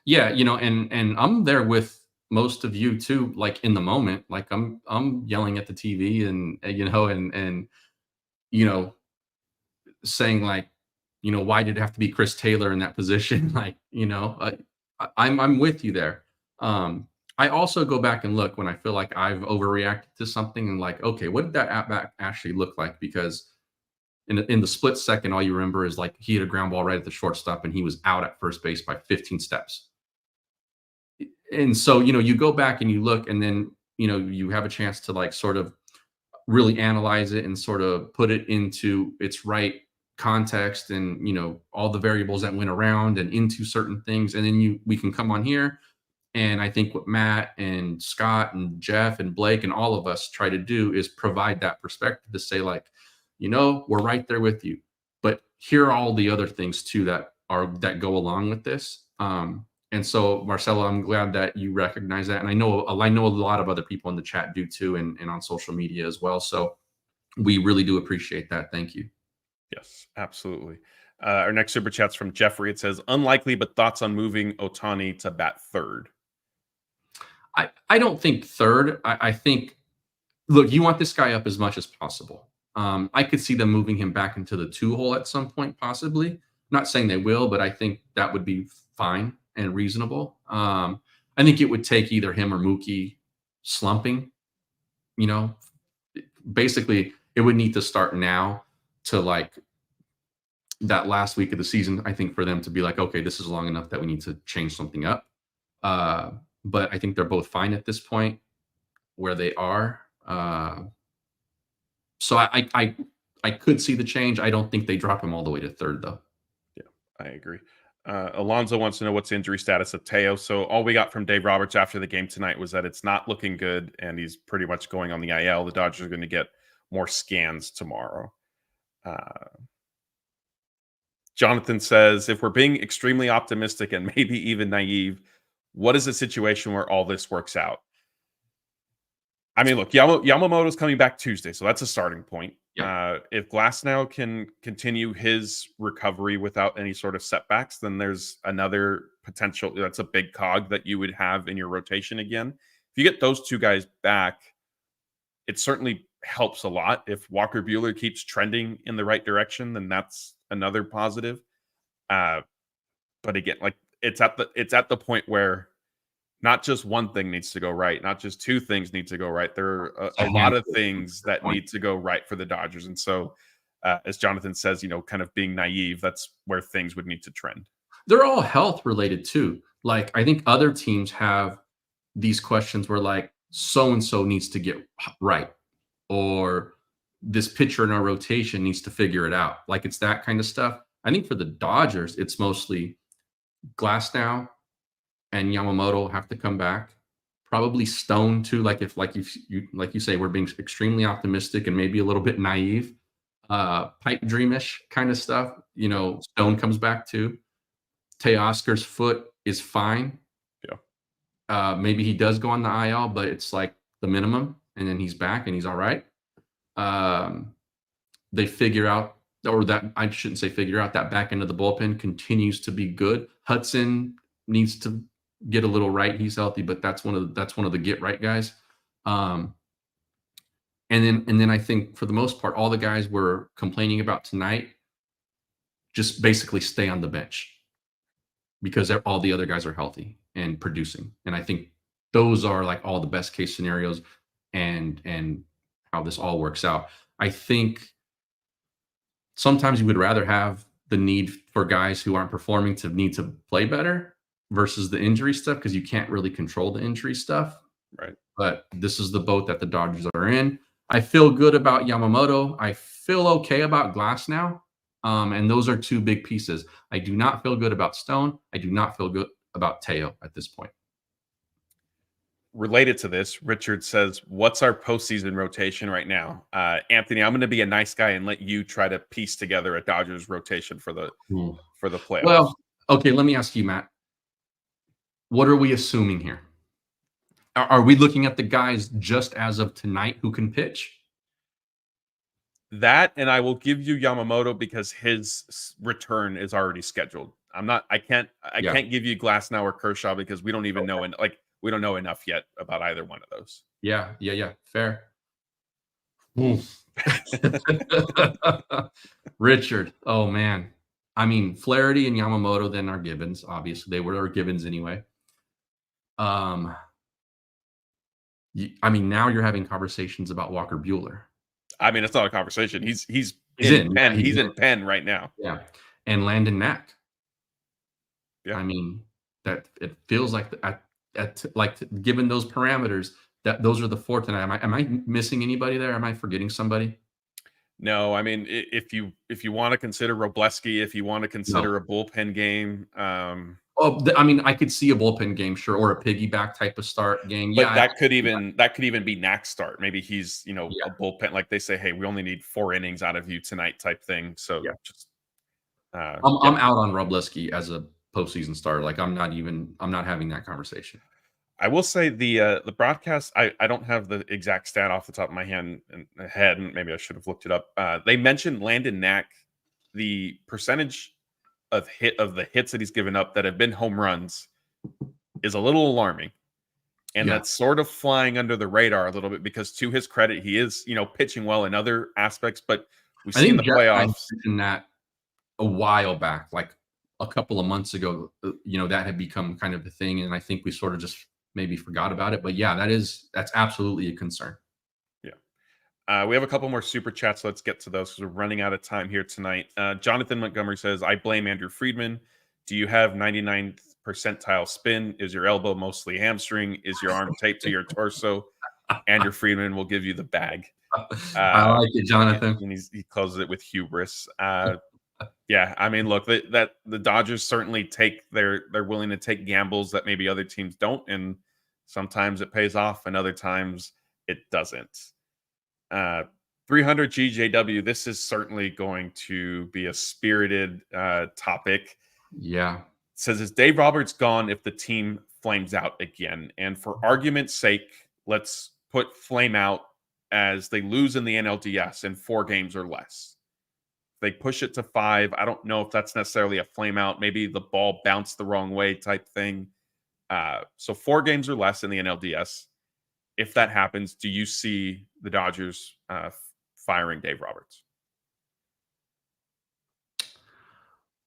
Yeah, and I'm there with most of you too, like in the moment. Like I'm yelling at the TV and saying like, why did it have to be Chris Taylor in that position? Like, I'm with you there. I also go back and look when I feel like I've overreacted to something and like, okay, what did that at-bat actually look like? Because in the split second, all you remember is like he had a ground ball right at the shortstop and he was out at first base by 15 steps. And so, you go back and you look, and then, you have a chance to like sort of really analyze it and sort of put it into its right context, and all the variables that went around and into certain things. And then we can come on here, and I think what Matt and Scott and Jeff and Blake and all of us try to do is provide that perspective to say, like, we're right there with you, but here are all the other things too that go along with this. And so, Marcelo, I'm glad that you recognize that, and I know a lot of other people in the chat do too, and on social media as well. So we really do appreciate that. Thank you. Yes, absolutely. Our next super chat's from Jeffrey. It says, unlikely, but thoughts on moving Ohtani to bat third. I don't think third. I think, look, you want this guy up as much as possible. I could see them moving him back into the 2 hole at some point, possibly. I'm not saying they will, but I think that would be fine and reasonable. I think it would take either him or Mookie slumping. Basically, it would need to start now to like that last week of the season, I think, for them to be like, okay, this is long enough that we need to change something up. But I think they're both fine at this point where they are. So I could see the change. I don't think they drop him all the way to third, though. Yeah, I agree. Alonzo wants to know what's the injury status of Teo. So all we got from Dave Roberts after the game tonight was that it's not looking good, and he's pretty much going on the IL. The Dodgers are going to get more scans tomorrow. Jonathan says, if we're being extremely optimistic and maybe even naive, what is the situation where all this works out? I mean, look, Yamamoto's coming back Tuesday, so that's a starting point. Yep. If Glasnow can continue his recovery without any sort of setbacks, then there's another potential. That's a big cog that you would have in your rotation again. If you get those 2 guys back, it certainly helps a lot. If Walker Buehler keeps trending in the right direction, then that's another positive. But again, like it's at the point where not just one thing needs to go right, not just 2 things need to go right. There are a lot of things that need to go right for the Dodgers. And so, as Jonathan says, kind of being naive, that's where things would need to trend. They're all health related too. Like, I think other teams have these questions where like so-and-so needs to get right, or this pitcher in our rotation needs to figure it out. Like, it's that kind of stuff. I think for the Dodgers, it's mostly Glasnow and Yamamoto have to come back. Probably Stone too. Like you say, we're being extremely optimistic and maybe a little bit naive, pipe dreamish kind of stuff. Stone comes back too. Teoscar's foot is fine. Yeah. Maybe he does go on the IL, but it's like the minimum, and then he's back and he's all right. They figure out, or that I shouldn't say figure out, that back end of the bullpen continues to be good. Hudson needs to get a little right. He's healthy, but that's one of the get right guys. And then I think for the most part, all the guys we're complaining about tonight just basically stay on the bench because all the other guys are healthy and producing. And I think those are like all the best case scenarios and how this all works out. I think sometimes you would rather have the need for guys who aren't performing to need to play better versus the injury stuff, because you can't really control the injury stuff. Right. But this is the boat that the Dodgers are in. I feel good about Yamamoto. I feel okay about Glasnow. And those are 2 big pieces. I do not feel good about Stone. I do not feel good about Teo at this point. Related to this, Richard says, what's our postseason rotation right now? Anthony, I'm going to be a nice guy and let you try to piece together a Dodgers rotation for the playoffs. Well, okay, let me ask you, Matt. What are we assuming here? Are we looking at the guys just as of tonight who can pitch? That, and I will give you Yamamoto because his return is already scheduled. I can't give you Glasnow or Kershaw because we don't even know, and like we don't know enough yet about either one of those. Yeah. Fair. Richard, oh man. I mean, Flaherty and Yamamoto then are givens. Obviously, they were our givens anyway. I mean, now you're having conversations about Walker Buehler. I mean, it's not a conversation. He's in Penn. He's in Penn right now. Yeah, and Landon Knack. Yeah, I mean, that it feels like given those parameters, those are the 4 tonight. Am I missing anybody there? Am I forgetting somebody? No, I mean, if you want to consider Robleski, if you want to consider No. a bullpen game, Oh, I mean, I could see a bullpen game, sure, or a piggyback type of start game. but Yeah, that could even be Knack's start. Maybe he's yeah, a bullpen, like they say, hey, we only need 4 innings out of you tonight, type thing. So yeah. just I'm yeah, out on Robleski as a postseason starter. Like I'm not having that conversation. I will say the broadcast. I don't have the exact stat off the top of my head, and maybe I should have looked it up. They mentioned Landon Knack, the percentage of the hits that he's given up that have been home runs is a little alarming. And Yeah. that's sort of flying under the radar a little bit because, to his credit, he is, pitching well in other aspects. But we I see in think the Jeff and I playoffs, mentioned that a while back, like a couple of months ago, that had become kind of the thing. And I think we sort of just maybe forgot about it. But yeah, that's absolutely a concern. yeah. We have a couple more super chats. So let's get to those because we're running out of time here tonight. Jonathan Montgomery says, I blame Andrew Friedman. Do you have 99th percentile spin? Is your elbow mostly hamstring? Is your arm taped to your torso? Andrew Friedman will give you the bag. I like it, Jonathan. And he closes it with hubris. Yeah, I mean, look, that the Dodgers certainly they're willing to take gambles that maybe other teams don't, and sometimes it pays off, and other times it doesn't. 300 GJW. This is certainly going to be a spirited topic. Yeah. It says, is Dave Roberts gone if the team flames out again? And for argument's sake, let's put flame out as they lose in the NLDS in 4 games or less. They push it to 5. I don't know if that's necessarily a flame out. Maybe the ball bounced the wrong way type thing. So 4 games or less in the NLDS. If that happens, do you see the Dodgers firing Dave Roberts?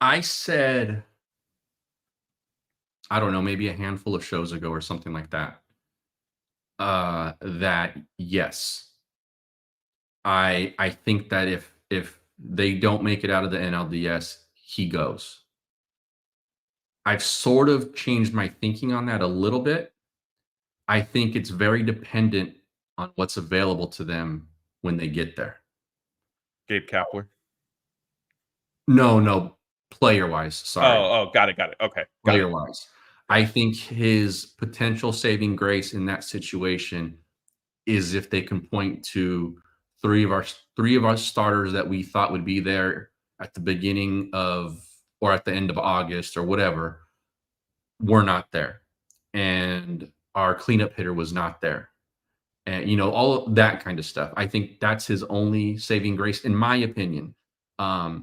I said, I don't know, maybe a handful of shows ago or something like that. That yes, I think that if they don't make it out of the NLDS, he goes. I've sort of changed my thinking on that a little bit. I think it's very dependent on what's available to them when they get there. Gabe Kapler? No, player-wise, sorry. Oh, got it. Okay. Got it. Player-wise. I think his potential saving grace in that situation is if they can point to three of our starters that we thought would be there at the beginning of or at the end of August or whatever, were not there. And our cleanup hitter was not there. And all of that kind of stuff. I think that's his only saving grace, in my opinion. I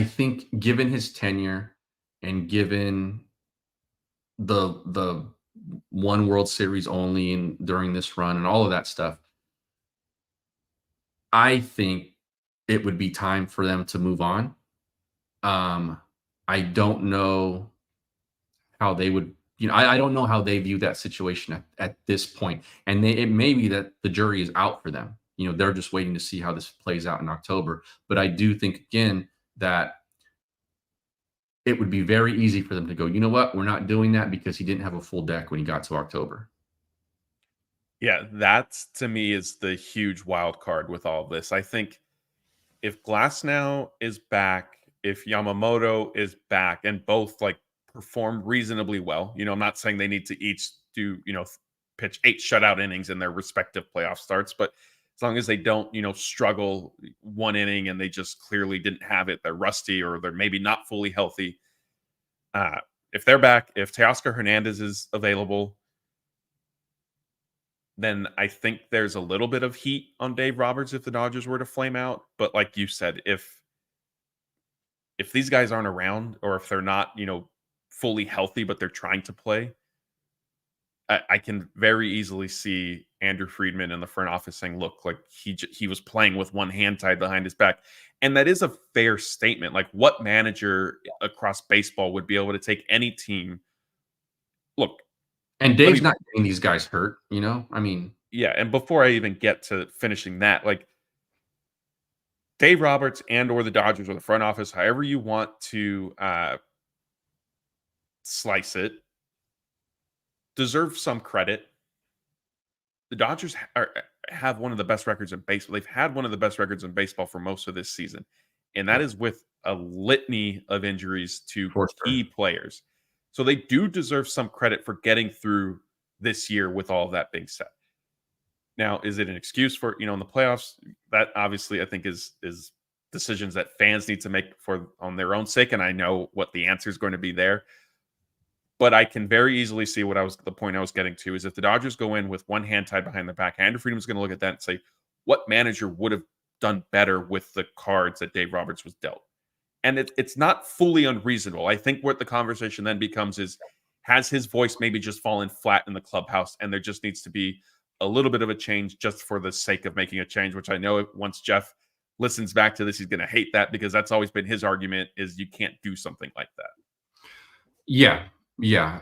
think given his tenure and given the one World Series only and during this run and all of that stuff, I think it would be time for them to move on. I don't know how they would, I don't know how they view that situation at this point. And it may be that the jury is out for them. They're just waiting to see how this plays out in October. But I do think, again, that it would be very easy for them to go, you know what, we're not doing that because he didn't have a full deck when he got to October. Yeah, that to me is the huge wild card with all this. I think if Glasnow is back, if Yamamoto is back, and both perform reasonably well, I'm not saying they need to each do, pitch 8 shutout innings in their respective playoff starts, but as long as they don't, struggle one inning and they just clearly didn't have it, they're rusty or they're maybe not fully healthy. If they're back, if Teoscar Hernandez is available, then I think there's a little bit of heat on Dave Roberts if the Dodgers were to flame out. But like you said, if these guys aren't around or if they're not, fully healthy, but they're trying to play, I can very easily see Andrew Friedman in the front office saying, look, like he was playing with one hand tied behind his back. And that is a fair statement. Like, what manager across baseball would be able to take any team? Look. And Dave's not getting these guys hurt, I mean. Yeah, and before I even get to finishing that, Dave Roberts and or the Dodgers or the front office, however you want to slice it, deserve some credit. The Dodgers have one of the best records in baseball. They've had one of the best records in baseball for most of this season, and that is with a litany of injuries to key players. So they do deserve some credit for getting through this year with all of that being said. Now, is it an excuse for, in the playoffs? That obviously I think is decisions that fans need to make on their own sake, and I know what the answer is going to be there. But I can very easily see the point I was getting to is if the Dodgers go in with one hand tied behind their back, Andrew Friedman's going to look at that and say, what manager would have done better with the cards that Dave Roberts was dealt? And it's not fully unreasonable. I think what the conversation then becomes is, has his voice maybe just fallen flat in the clubhouse, and there just needs to be a little bit of a change just for the sake of making a change, which I know once Jeff listens back to this, he's going to hate that, because that's always been his argument, is you can't do something like that. Yeah.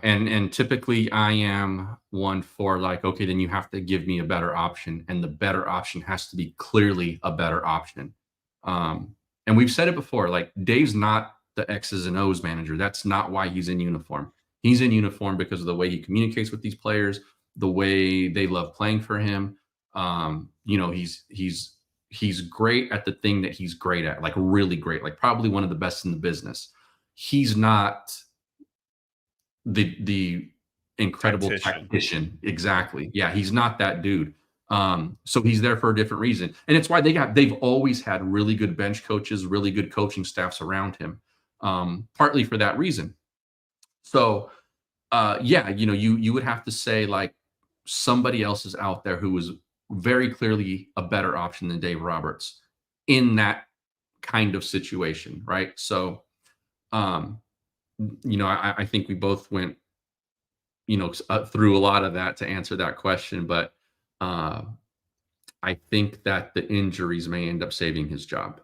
And typically I am one for like, okay, then you have to give me a better option. And the better option has to be clearly a better option. And we've said it before, like Dave's not the X's and O's manager. That's not why he's in uniform. He's in uniform because of the way he communicates with these players, the way they love playing for him. He's great at the thing that he's great at, like really great, like probably one of the best in the business. He's not the incredible tactician. Exactly. Yeah. He's not that dude. So he's there for a different reason. And it's why they've always had really good bench coaches, really good coaching staffs around him. Partly for that reason. So you would have to say like somebody else is out there who was very clearly a better option than Dave Roberts in that kind of situation. Right. So, I think we both went, through a lot of that to answer that question, but I think that the injuries may end up saving his job.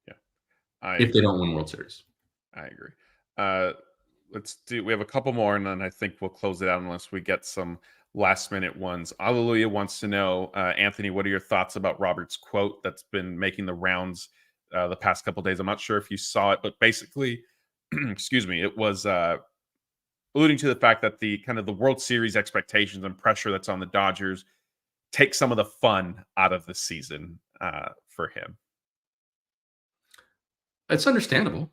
Yeah, if they don't win World Series. I agree. We have a couple more, and then I think we'll close it out unless we get some last minute ones. Alleluia wants to know, Anthony, what are your thoughts about Robert's quote that's been making the rounds the past couple of days? I'm not sure if you saw it, but basically, excuse me, it was alluding to the fact that the kind of the World Series expectations and pressure that's on the Dodgers take some of the fun out of the season for him. It's understandable.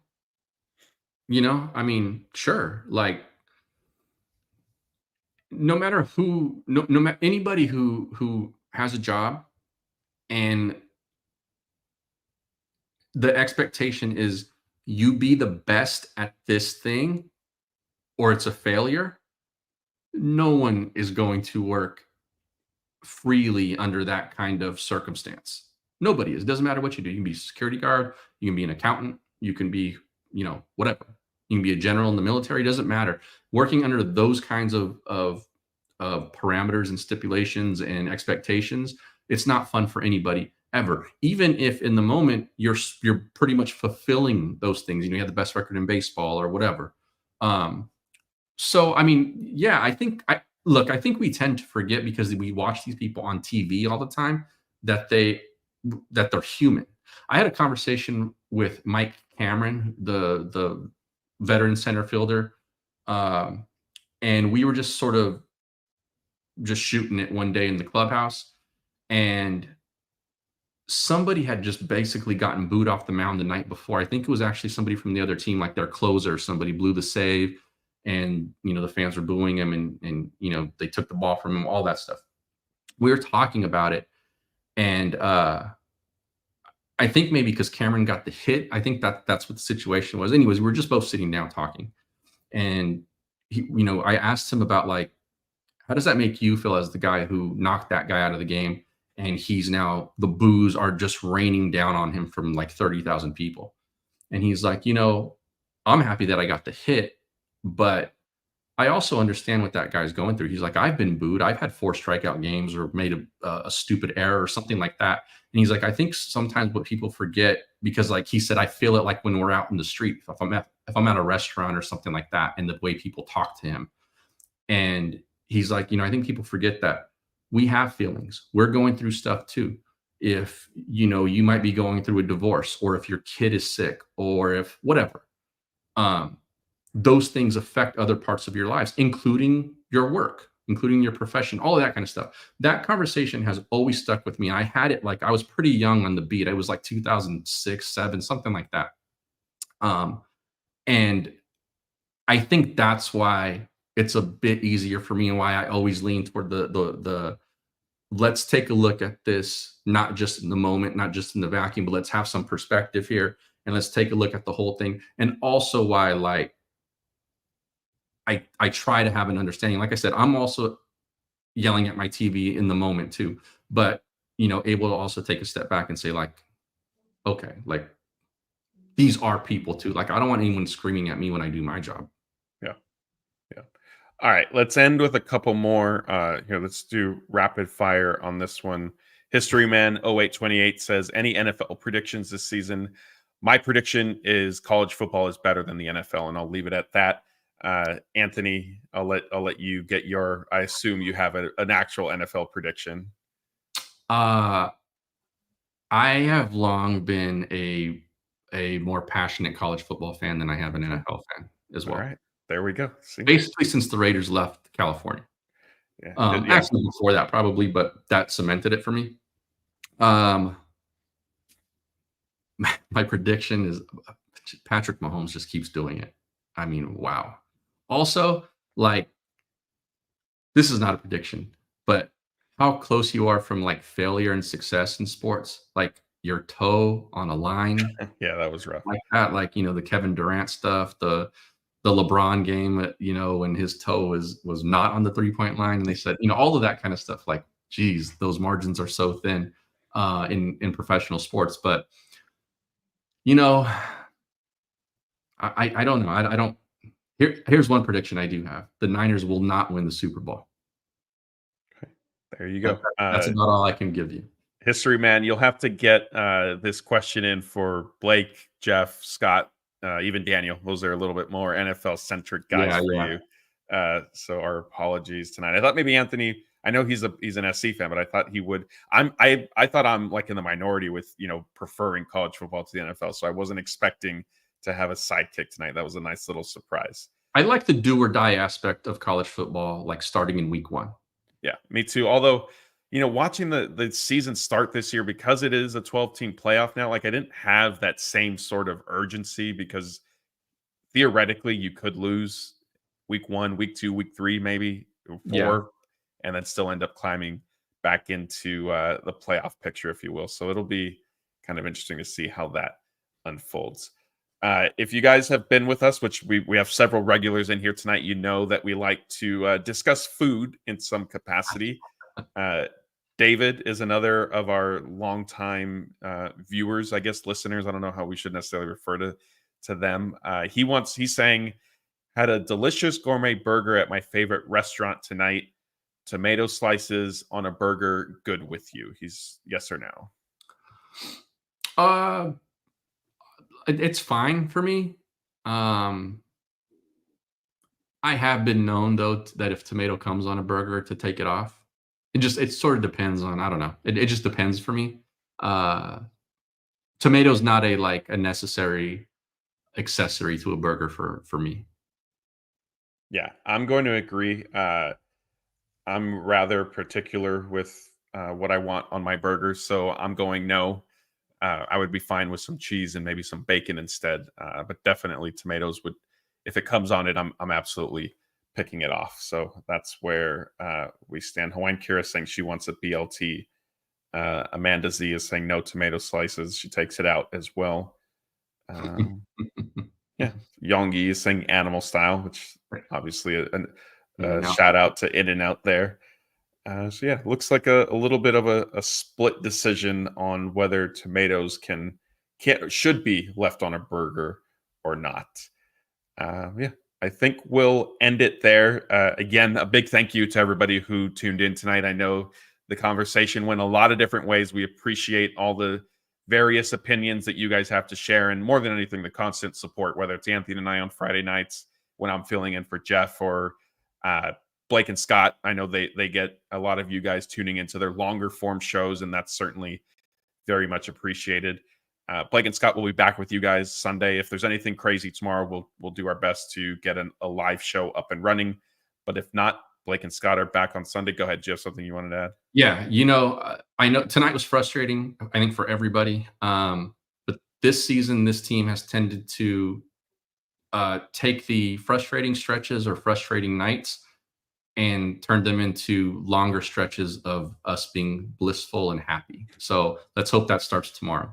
Sure. Like no matter anybody who has a job and the expectation is you be the best at this thing or it's a failure, no one is going to work freely under that kind of circumstance. Nobody is. It doesn't matter what you do. You can be a security guard, you can be an accountant, you can be, whatever. You can be a general in the military, it doesn't matter. Working under those kinds of parameters and stipulations and expectations, it's not fun for anybody ever. Even if in the moment you're pretty much fulfilling those things, you have the best record in baseball or whatever. I think we tend to forget because we watch these people on TV all the time that they're human. I had a conversation with Mike Cameron, the veteran center fielder, and we were just sort of just shooting it one day in the clubhouse, and somebody had just basically gotten booed off the mound the night before. I think it was actually somebody from the other team, like their closer. Somebody blew the save, and the fans were booing him, and they took the ball from him, all that stuff. We were talking about it, and I think maybe because Cameron got the hit, I think that's what the situation was. Anyways, we were just both sitting down talking, and I asked him about like, how does that make you feel as the guy who knocked that guy out of the game, and he's now, the boos are just raining down on him from like 30,000 people. And he's like, I'm happy that I got the hit, but I also understand what that guy's going through. He's like, I've been booed. I've had 4 strikeout games or made a stupid error or something like that. And he's like, I think sometimes what people forget, because like he said, I feel it like when we're out in the street, if I'm at a restaurant or something like that, and the way people talk to him. And he's like, I think people forget that we have feelings. We're going through stuff too. If, you might be going through a divorce, or if your kid is sick, or if whatever, those things affect other parts of your lives, including your work, including your profession, all of that kind of stuff. That conversation has always stuck with me. I had it like I was pretty young on the beat. I was like 2006, 7, something like that. And I think that's why it's a bit easier for me and why I always lean toward the let's take a look at this, not just in the moment, not just in the vacuum, but let's have some perspective here and let's take a look at the whole thing. And also why like I try to have an understanding. Like I said, I'm also yelling at my TV in the moment too, but able to also take a step back and say like, okay, like these are people too. Like I don't want anyone screaming at me when I do my job. Yeah. Yeah. All right. Let's end with a couple more. Here, let's do rapid fire on this one. History Man 0828 says, any NFL predictions this season? My prediction is college football is better than the NFL, and I'll leave it at that. Anthony, I'll let you get your. I assume you have an actual NFL prediction. I have long been a more passionate college football fan than I have an NFL fan as well. All right, there we go. See? Basically, since the Raiders left California. Yeah. Actually, before that, probably, but that cemented it for me. My prediction is Patrick Mahomes just keeps doing it. I mean, wow. Also, like, this is not a prediction, but how close you are from like failure and success in sports, like your toe on a line. Yeah, that was rough. Like that, like, the Kevin Durant stuff, the LeBron game, when his toe was not on the 3-point line, and they said, all of that kind of stuff. Like, geez, those margins are so thin in professional sports. But I don't know. I don't. Here's one prediction I do have: the Niners will not win the Super Bowl. Okay, there you go. That's about all I can give you. History Man, you'll have to get this question in for Blake, Jeff, Scott, even Daniel. Those are a little bit more NFL-centric guys for you. So our apologies tonight. I thought maybe Anthony, I know he's an SC fan, but I thought he would. I thought I'm like in the minority with, preferring college football to the NFL. So I wasn't expecting to have a sidekick tonight. That was a nice little surprise. I like the do or die aspect of college football, like starting in week 1. Yeah, me too. Although, watching the season start this year, because it is a 12-team playoff now, like I didn't have that same sort of urgency, because theoretically you could lose week 1, week 2, week 3, maybe 4, and then still end up climbing back into the playoff picture, if you will. So it'll be kind of interesting to see how that unfolds. If you guys have been with us, which we have several regulars in here tonight, you know that we like to discuss food in some capacity. David is another of our longtime viewers, I guess, listeners. I don't know how we should necessarily refer to them. He's saying, had a delicious gourmet burger at my favorite restaurant tonight. Tomato slices on a burger, good with you. He's yes or no? It's fine for me. I have been known though that if tomato comes on a burger to take it off. It sort of depends on, I don't know. It just depends for me. Tomato's not a necessary accessory to a burger for me. Yeah, I'm going to agree. I'm rather particular with what I want on my burgers, so I'm going no. I would be fine with some cheese and maybe some bacon instead, but definitely tomatoes would. If it comes on it, I'm absolutely picking it off. So that's where we stand. Hawaiian Kira saying she wants a BLT. Amanda Z is saying no tomato slices. She takes it out as well. Yeah, Yonggi is saying animal style, which obviously a shout out to In-N-Out there. So yeah, looks like a little bit of a split decision on whether tomatoes should be left on a burger or not. Yeah, I think we'll end it there. Again, a big thank you to everybody who tuned in tonight. I know the conversation went a lot of different ways. We appreciate all the various opinions that you guys have to share, and more than anything, the constant support, whether it's Anthony and I on Friday nights when I'm filling in for Jeff, or Blake and Scott. I know they get a lot of you guys tuning into their longer form shows, and that's certainly very much appreciated. Blake and Scott will be back with you guys Sunday. If there's anything crazy tomorrow, we'll do our best to get a live show up and running. But if not, Blake and Scott are back on Sunday. Go ahead. Do you have something you wanted to add? Yeah, I know tonight was frustrating, I think, for everybody. But this season, this team has tended to take the frustrating stretches or frustrating nights and turn them into longer stretches of us being blissful and happy. So let's hope that starts tomorrow.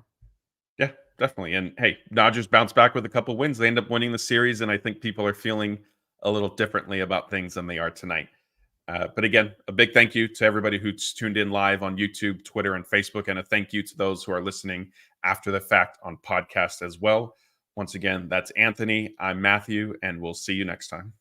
Yeah, definitely. And hey, Dodgers bounce back with a couple wins. They end up winning the series, and I think people are feeling a little differently about things than they are tonight. But again, a big thank you to everybody who's tuned in live on YouTube, Twitter, and Facebook, and a thank you to those who are listening after the fact on podcast as well. Once again, that's Anthony. I'm Matthew, and we'll see you next time.